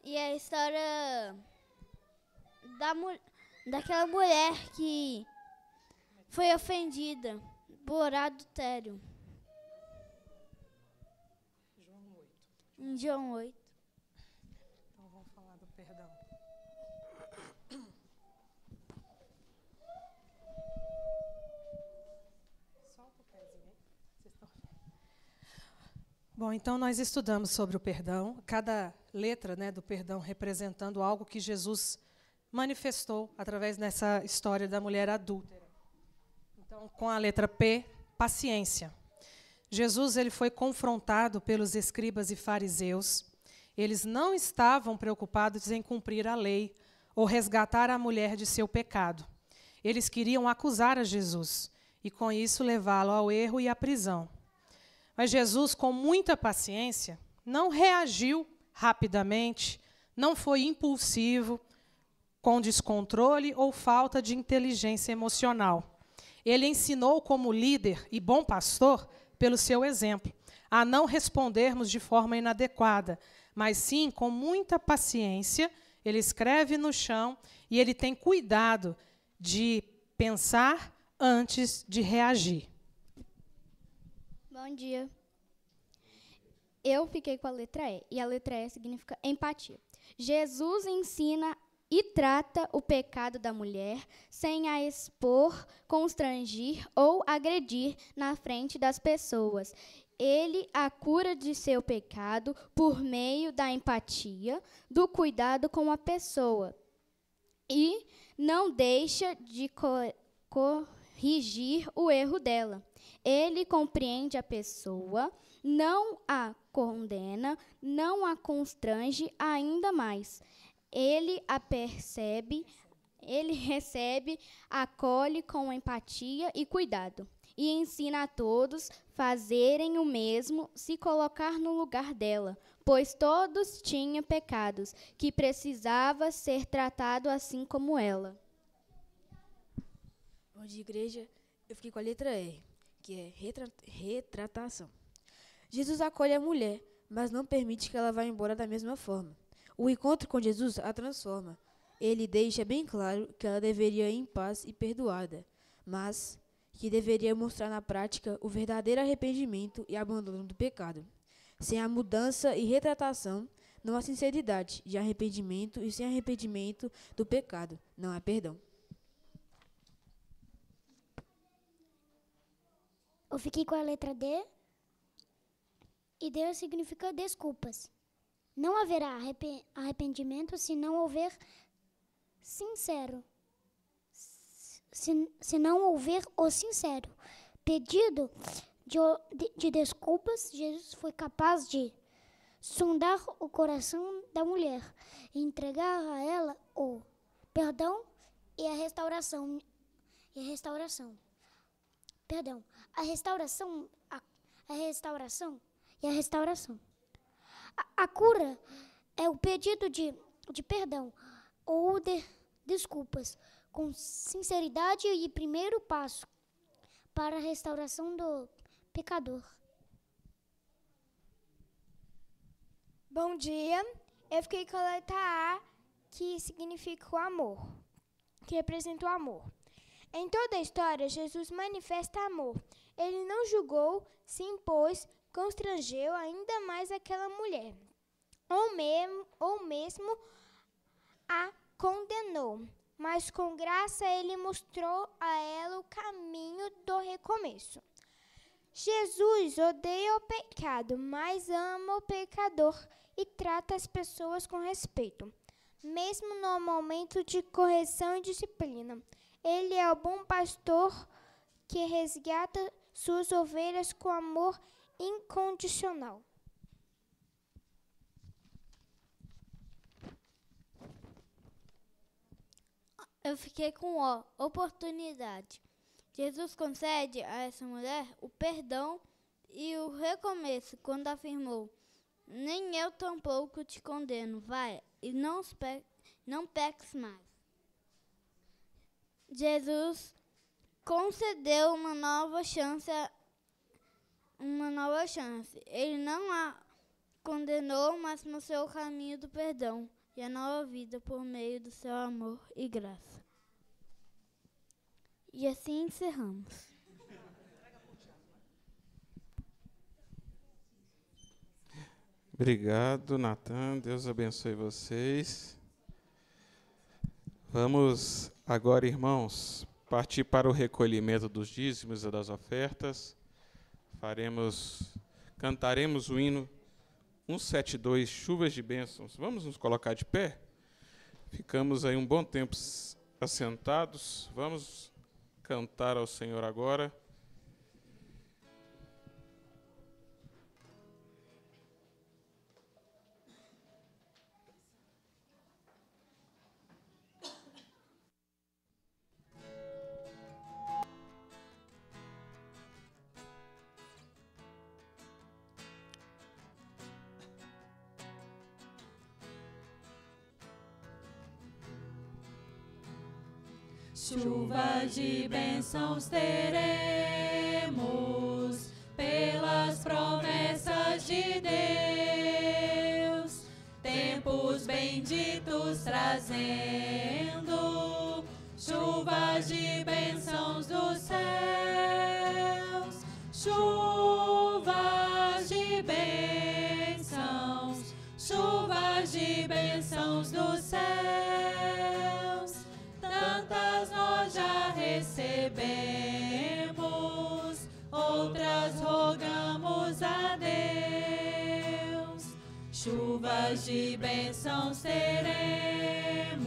E é a história daquela mulher que foi ofendida por adultério. João 8. Em João 8. Então vamos falar do perdão. Solta o pezinho aí. Vocês estão... Bom, então nós estudamos sobre o perdão, cada letra, né, do perdão representando algo que Jesus manifestou através dessa história da mulher adúltera. Então, com a letra P, paciência. Jesus ele foi confrontado pelos escribas e fariseus. Eles não estavam preocupados em cumprir a lei ou resgatar a mulher de seu pecado. Eles queriam acusar a Jesus e, com isso, levá-lo ao erro e à prisão. Mas Jesus, com muita paciência, não reagiu rapidamente, não foi impulsivo, com descontrole ou falta de inteligência emocional. Ele ensinou como líder e bom pastor, pelo seu exemplo, a não respondermos de forma inadequada, mas sim com muita paciência. Ele escreve no chão e ele tem cuidado de pensar antes de reagir. Bom dia. Eu fiquei com a letra E, e a letra E significa empatia. Jesus ensina e trata o pecado da mulher sem a expor, constrangir ou agredir na frente das pessoas. Ele a cura de seu pecado por meio da empatia, do cuidado com a pessoa e não deixa de corrigir o erro dela. Ele compreende a pessoa, não a condena, não a constrange ainda mais. Ele a percebe, ele recebe, acolhe com empatia e cuidado. E ensina a todos fazerem o mesmo, se colocar no lugar dela, pois todos tinham pecados, que precisava ser tratado assim como ela. Bom dia, igreja. Eu fiquei com a letra R, que é retratação. Jesus acolhe a mulher, mas não permite que ela vá embora da mesma forma. O encontro com Jesus a transforma. Ele deixa bem claro que ela deveria ir em paz e perdoada, mas que deveria mostrar na prática o verdadeiro arrependimento e abandono do pecado. Sem a mudança e retratação, não há sinceridade de arrependimento, e sem arrependimento do pecado, não há perdão. Eu fiquei com a letra D, e D significa desculpas. Não haverá arrependimento se não houver sincero. Se não houver o sincero pedido de desculpas, Jesus foi capaz de sondar o coração da mulher e entregar a ela o perdão e a restauração. Perdão, a restauração e a restauração. A cura é o pedido de perdão ou de desculpas com sinceridade e primeiro passo para a restauração do pecador. Bom dia, eu fiquei com a letra A, que significa o amor, que representa o amor. Em toda a história, Jesus manifesta amor. Ele não julgou, se impôs, constrangeu ainda mais aquela mulher, ou mesmo a condenou. Mas com graça ele mostrou a ela o caminho do recomeço. Jesus odeia o pecado, mas ama o pecador e trata as pessoas com respeito, mesmo no momento de correção e disciplina. Ele é o bom pastor que resgata suas ovelhas com amor incondicional. Eu fiquei com O, oportunidade. Jesus concede a essa mulher o perdão e o recomeço quando afirmou: nem eu tampouco te condeno, vai e não peques mais. Jesus concedeu uma nova chance. Ele não a condenou, mas mostrou o caminho do perdão. e a nova vida por meio do seu amor e graça. E assim encerramos. Obrigado, Natan. Deus abençoe vocês. Vamos agora, irmãos, partir para o recolhimento dos dízimos e das ofertas. Cantaremos o hino 172, Chuvas de Bênçãos. Vamos nos colocar de pé? Ficamos aí um bom tempo assentados. Vamos cantar ao Senhor agora. Chuvas de bênçãos teremos pelas promessas de Deus, tempos benditos trazendo chuvas de bênçãos dos céus, chuvas de bênçãos, chuvas de bênçãos dos céus. Tantas nós já recebemos, outras rogamos a Deus. Chuvas de bênçãos teremos,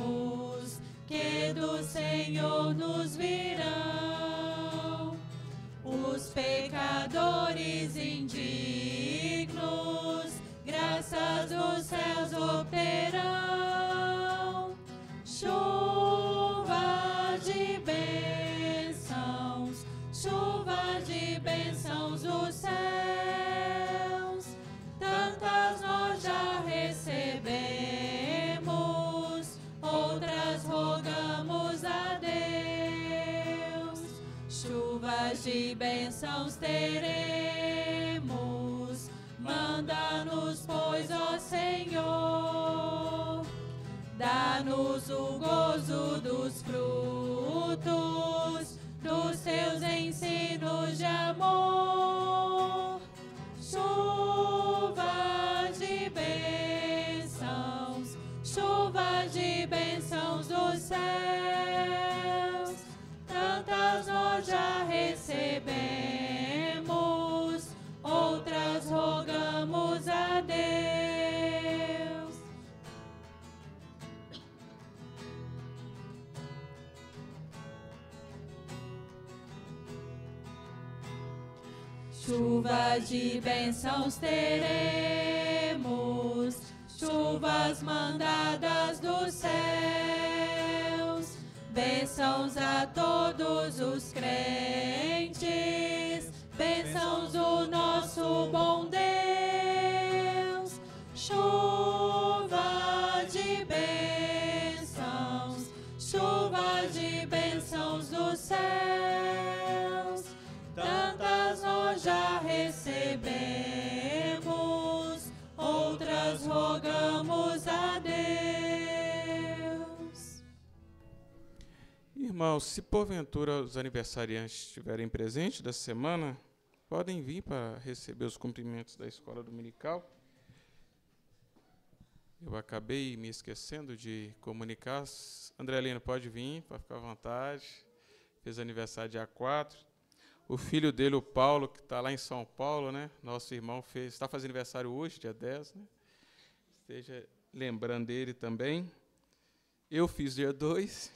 que do Senhor nos virão. Os pecadores indignos, graças dos céus obterão. Chuvas de bênçãos, chuvas de bênçãos dos céus. Tantas nós já recebemos, outras rogamos a Deus. Chuvas de bênçãos teremos, manda-nos, pois, ó Senhor. Dá-nos o gozo dos frutos dos teus ensinos de amor. Chuvas de bênçãos, chuvas de bênçãos dos céus. Tantas nós já recebemos, outras rogamos a Deus. Chuvas de bênçãos teremos, chuvas mandadas dos céus, bênçãos a todos os crentes, bênçãos do nosso bom Deus. Chuvas de bênçãos, chuvas de bênçãos dos céus. Tantas nós já recebemos, outras rogamos a Deus. Irmãos, se porventura os aniversariantes estiverem presentes da semana, podem vir para receber os cumprimentos da escola dominical. Eu acabei me esquecendo de comunicar. André Lino, pode vir, para ficar à vontade. Fez aniversário dia 4. O filho dele, o Paulo, que está lá em São Paulo, né? Nosso irmão está fazendo aniversário hoje, dia 10, né? Esteja lembrando dele também. Eu fiz dia 2.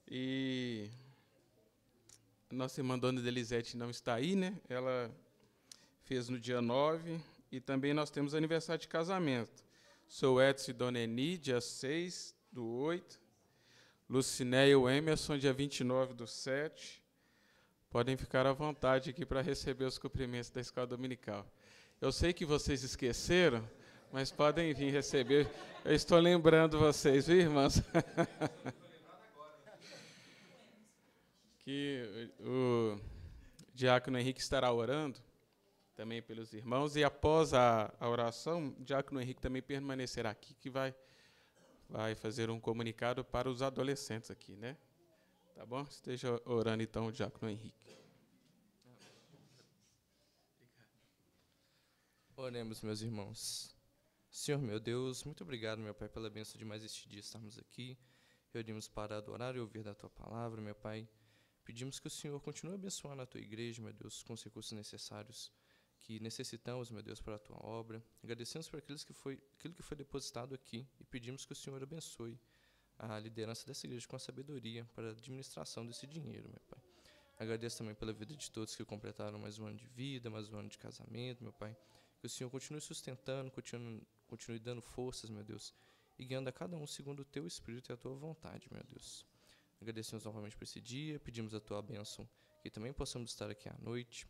E nossa irmã Dona Delisete não está aí, né? Ela fez no dia 9. E também nós temos aniversário de casamento. Sou Edson e Dona Eni, dia 6/8. Lucinéia e o Emerson, dia 29/7. Podem ficar à vontade aqui para receber os cumprimentos da escola dominical. Eu sei que vocês esqueceram, mas podem vir receber. Eu estou lembrando vocês, viu, irmãos? Que o diácono Henrique estará orando. também pelos irmãos. E após a oração, o diácono Henrique também permanecerá aqui, que vai fazer um comunicado para os adolescentes aqui, né? Tá bom? Esteja orando, então, o diácono Henrique. Oremos, meus irmãos. Senhor, meu Deus, muito obrigado, meu Pai, pela bênção de mais este dia estarmos aqui. Reunimos para adorar e ouvir da Tua palavra, meu Pai. Pedimos que o Senhor continue abençoando a Tua igreja, meu Deus, com os recursos necessários que necessitamos, meu Deus, para a Tua obra. Agradecemos por aquilo que foi depositado aqui e pedimos que o Senhor abençoe a liderança dessa igreja com a sabedoria para a administração desse dinheiro, meu Pai. Agradeço também pela vida de todos que completaram mais um ano de vida, mais um ano de casamento, meu Pai. Que o Senhor continue sustentando, continue dando forças, meu Deus, e guiando a cada um segundo o Teu Espírito e a Tua vontade, meu Deus. Agradecemos novamente por esse dia, pedimos a Tua bênção, que também possamos estar aqui à noite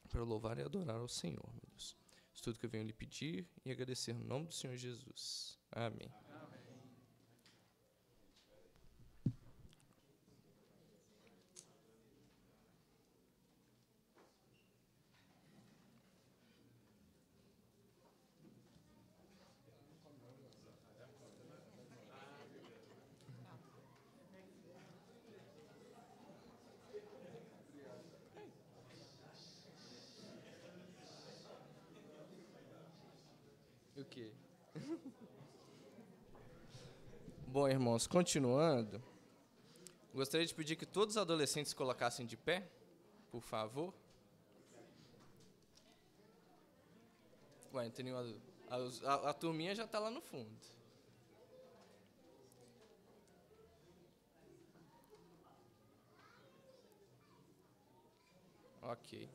para louvar e adorar ao Senhor, meu Deus. Isso tudo que eu venho lhe pedir e agradecer no nome do Senhor Jesus. Amém. O quê? Bom, irmãos, continuando, gostaria de pedir que todos os adolescentes se colocassem de pé, por favor. Ué, a turminha já está lá no fundo. Ok.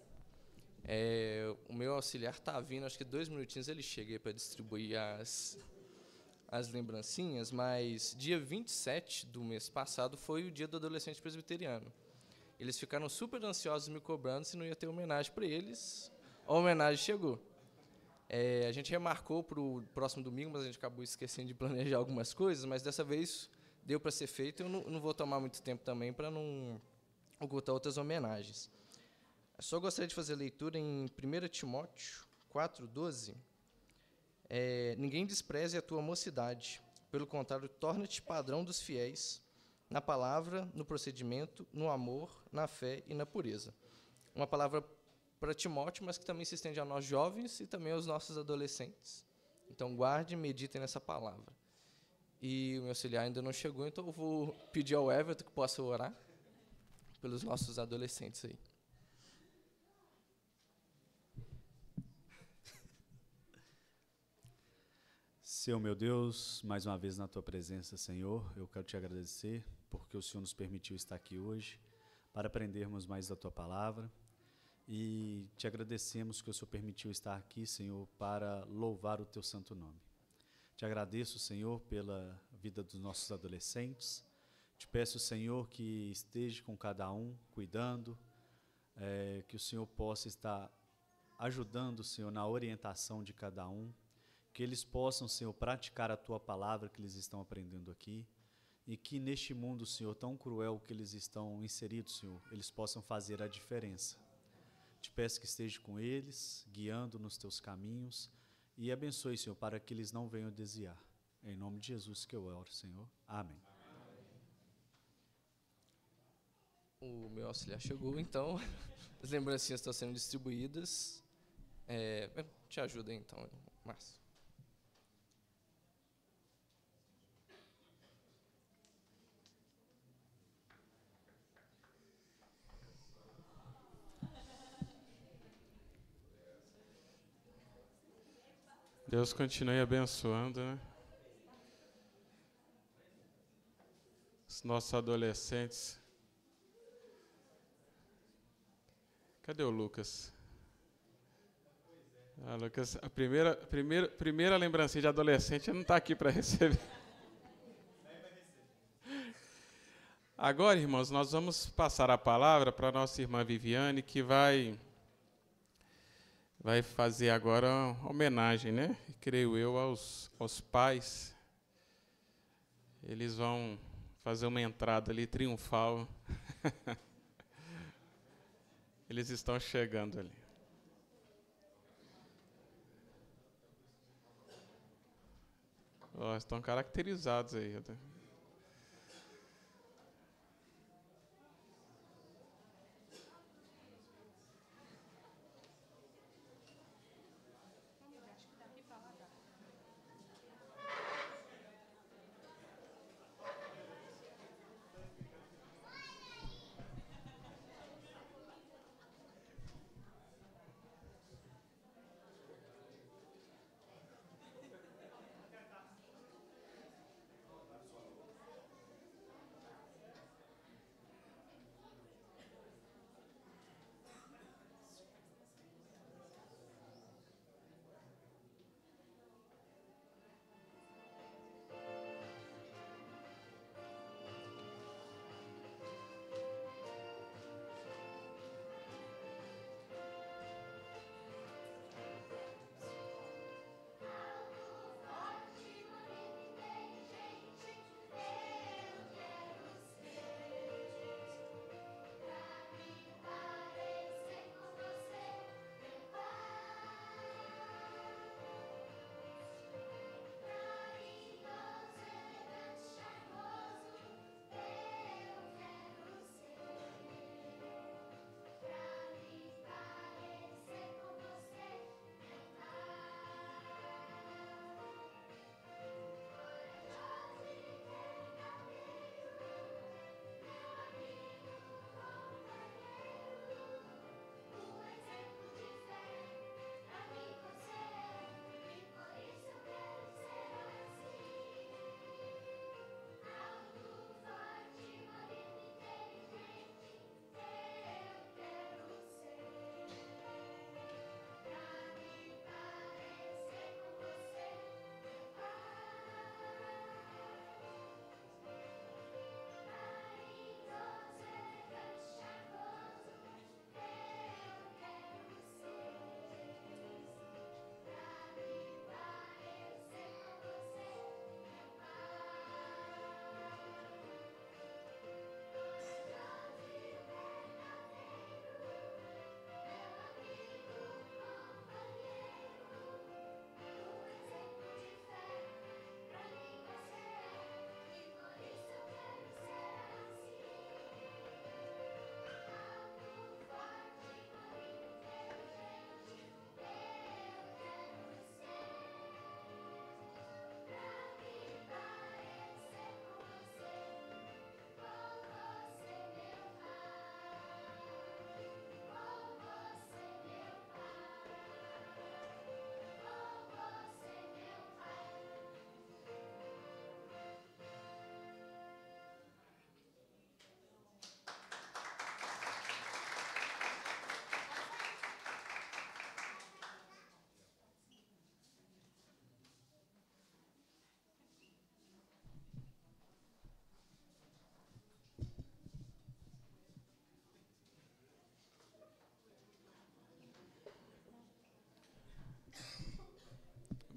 O meu auxiliar está vindo, acho que 2 minutinhos ele chega aí para distribuir as lembrancinhas, mas dia 27 do mês passado foi o dia do adolescente presbiteriano. Eles ficaram super ansiosos me cobrando se não ia ter homenagem para eles. A homenagem chegou. A gente remarcou para o próximo domingo, mas a gente acabou esquecendo de planejar algumas coisas, mas dessa vez deu para ser feito. Eu não vou tomar muito tempo também para não ocultar outras homenagens. Só gostaria de fazer a leitura em 1 Timóteo 4,12. Ninguém despreze a tua mocidade, pelo contrário, torna-te padrão dos fiéis, na palavra, no procedimento, no amor, na fé e na pureza. Uma palavra para Timóteo, mas que também se estende a nós jovens e também aos nossos adolescentes. Então, guarde e medite nessa palavra. E o meu auxiliar ainda não chegou, então eu vou pedir ao Everton que possa orar pelos nossos adolescentes aí. Senhor meu Deus, mais uma vez na Tua presença, Senhor, eu quero Te agradecer porque o Senhor nos permitiu estar aqui hoje para aprendermos mais da Tua palavra e Te agradecemos que o Senhor permitiu estar aqui, Senhor, para louvar o Teu santo nome. Te agradeço, Senhor, pela vida dos nossos adolescentes. Te peço, Senhor, que esteja com cada um, cuidando, que o Senhor possa estar ajudando, Senhor, na orientação de cada um, que eles possam, Senhor, praticar a Tua palavra que eles estão aprendendo aqui e que neste mundo, Senhor, tão cruel que eles estão inseridos, Senhor, eles possam fazer a diferença. Te peço que esteja com eles, guiando nos Teus caminhos e abençoe, Senhor, para que eles não venham desviar. Em nome de Jesus que eu oro, Senhor. Amém. O meu auxiliar chegou, então as lembrancinhas estão sendo distribuídas. Te ajuda aí, então, Márcio. Deus continue abençoando, né? Os nossos adolescentes. Cadê o Lucas? Lucas, a primeira lembrancinha de adolescente não está aqui para receber. Agora, irmãos, nós vamos passar a palavra para a nossa irmã Viviane, que vai fazer agora uma homenagem, né? Creio eu, aos pais. Eles vão fazer uma entrada ali triunfal. Eles estão chegando ali. Ó, estão caracterizados aí.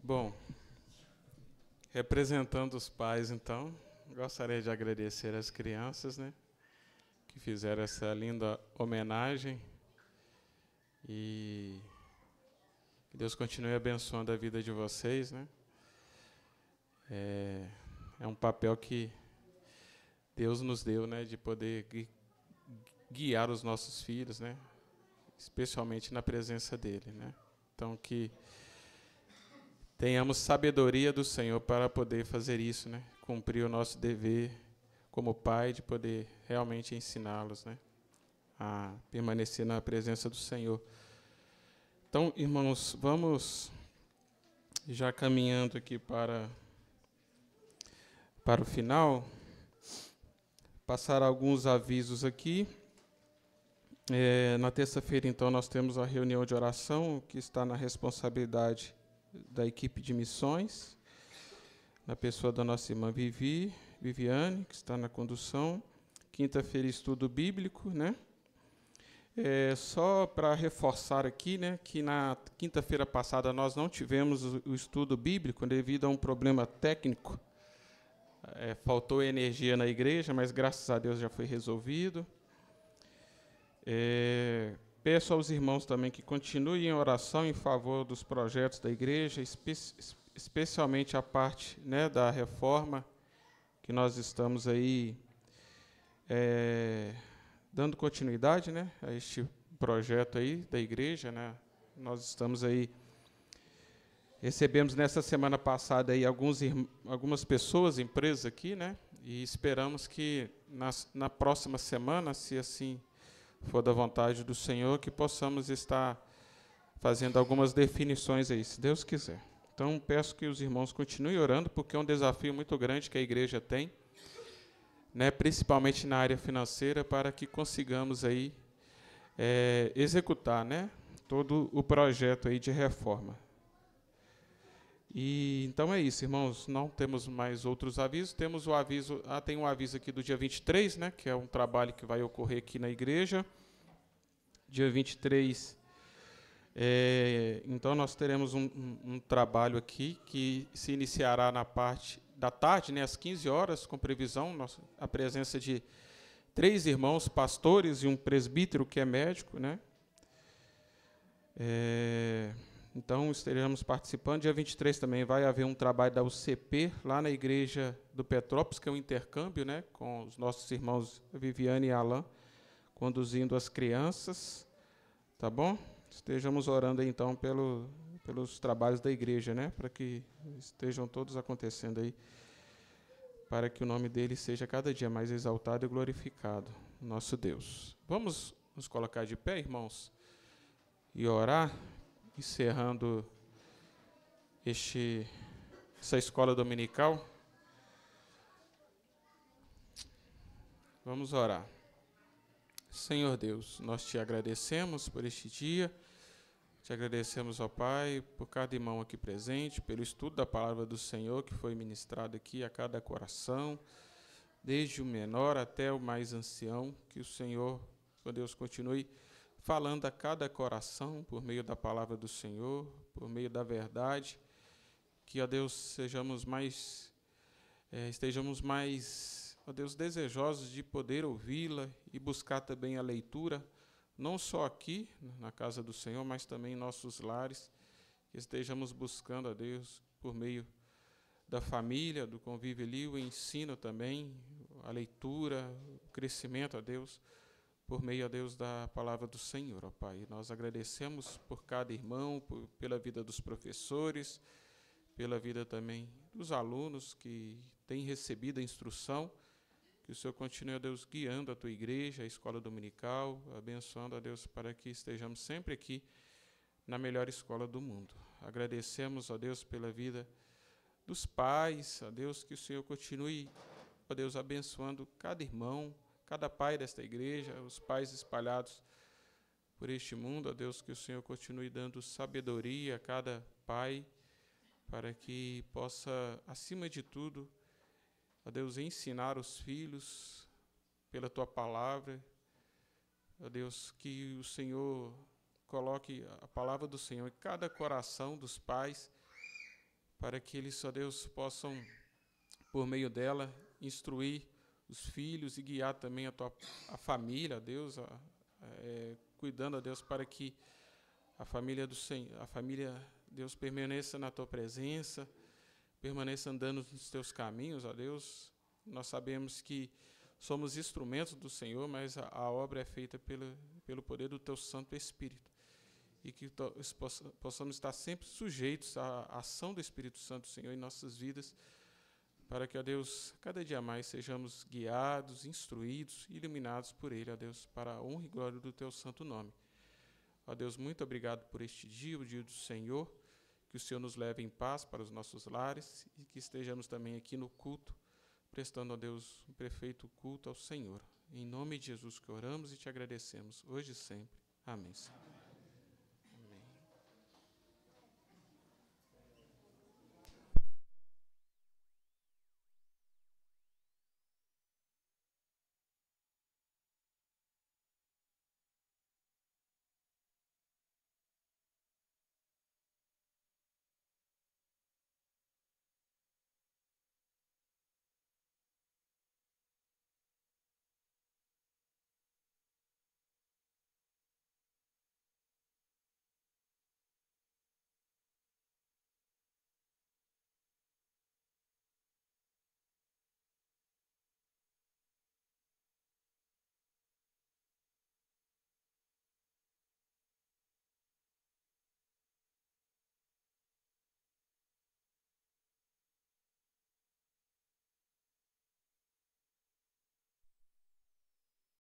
Bom, representando os pais, então, gostaria de agradecer às crianças, né, que fizeram essa linda homenagem e que Deus continue abençoando a vida de vocês, né. É um papel que Deus nos deu, né, de poder guiar os nossos filhos, né, especialmente na presença dele, né. Então, que tenhamos sabedoria do Senhor para poder fazer isso, né? Cumprir o nosso dever como pai de poder realmente ensiná-los, né? A permanecer na presença do Senhor. Então, irmãos, vamos já caminhando aqui para o final, passar alguns avisos aqui. Na terça-feira, então, nós temos a reunião de oração, que está na responsabilidade da equipe de missões, na pessoa da nossa irmã Viviane, que está na condução. Quinta-feira, estudo bíblico, né? Só para reforçar aqui, né, que na quinta-feira passada nós não tivemos o estudo bíblico devido a um problema técnico. Faltou energia na igreja, mas graças a Deus já foi resolvido. Peço aos irmãos também que continuem em oração em favor dos projetos da igreja, especialmente a parte, né, da reforma, que nós estamos aí dando continuidade, né, a este projeto aí da igreja, né. Nós estamos aí, recebemos nessa semana passada aí algumas pessoas, empresas aqui, né, e esperamos que na próxima semana, se assim for da vontade do Senhor, que possamos estar fazendo algumas definições aí, se Deus quiser. Então, peço que os irmãos continuem orando, porque é um desafio muito grande que a igreja tem, né, principalmente na área financeira, para que consigamos aí executar, né, todo o projeto aí de reforma. E então é isso, irmãos, não temos mais outros avisos, temos o aviso, tem um aviso aqui do dia 23, né, que é um trabalho que vai ocorrer aqui na igreja, dia 23, então nós teremos um trabalho aqui que se iniciará na parte da tarde, né, às 15 horas, com previsão, a presença de 3 irmãos pastores e um presbítero que é médico, né. Então, estaremos participando. Dia 23 também vai haver um trabalho da UCP, lá na igreja do Petrópolis, que é um intercâmbio, né, com os nossos irmãos Viviane e Alain, conduzindo as crianças. Tá bom? Estejamos orando aí, então, pelos trabalhos da igreja, né, para que estejam todos acontecendo aí, para que o nome dele seja cada dia mais exaltado e glorificado, nosso Deus. Vamos nos colocar de pé, irmãos, e orar, encerrando essa escola dominical. Vamos orar. Senhor Deus, nós te agradecemos por este dia, te agradecemos, ó Pai, por cada irmão aqui presente, pelo estudo da palavra do Senhor que foi ministrado aqui a cada coração, desde o menor até o mais ancião, que o Senhor, ó Deus, continue falando a cada coração por meio da palavra do Senhor, por meio da verdade, que, ó Deus, estejamos mais, ó Deus, desejosos de poder ouvi-la e buscar também a leitura, não só aqui na casa do Senhor, mas também em nossos lares, que estejamos buscando, ó Deus, por meio da família, do convívio ali, o ensino também, a leitura, o crescimento, ó Deus, por meio, ó Deus, da palavra do Senhor, ó Pai. Nós agradecemos por cada irmão, pela vida dos professores, pela vida também dos alunos que têm recebido a instrução, que o Senhor continue, ó Deus, guiando a Tua igreja, a escola dominical, abençoando, ó Deus, para que estejamos sempre aqui na melhor escola do mundo. Agradecemos, ó Deus, pela vida dos pais, ó Deus, que o Senhor continue, ó Deus, abençoando cada irmão, cada pai desta igreja, os pais espalhados por este mundo, ó Deus, que o Senhor continue dando sabedoria a cada pai, para que possa, acima de tudo, ó Deus, ensinar os filhos pela Tua palavra, ó Deus, que o Senhor coloque a palavra do Senhor em cada coração dos pais, para que eles, ó Deus, possam, por meio dela, instruir os filhos e guiar também a família, Deus, cuidando, a Deus, para que a família do Senhor, Deus, permaneça na Tua presença, permaneça andando nos Teus caminhos, ó Deus. Nós sabemos que somos instrumentos do Senhor, mas a obra é feita pelo poder do Teu Santo Espírito, e que possamos estar sempre sujeitos à ação do Espírito Santo, Senhor, em nossas vidas, para que, ó Deus, cada dia mais sejamos guiados, instruídos, iluminados por Ele, ó Deus, para a honra e glória do Teu santo nome. Ó Deus, muito obrigado por este dia, o dia do Senhor, que o Senhor nos leve em paz para os nossos lares e que estejamos também aqui no culto, prestando, ó Deus, um perfeito culto ao Senhor. Em nome de Jesus que oramos e te agradecemos, hoje e sempre. Amém, Senhor.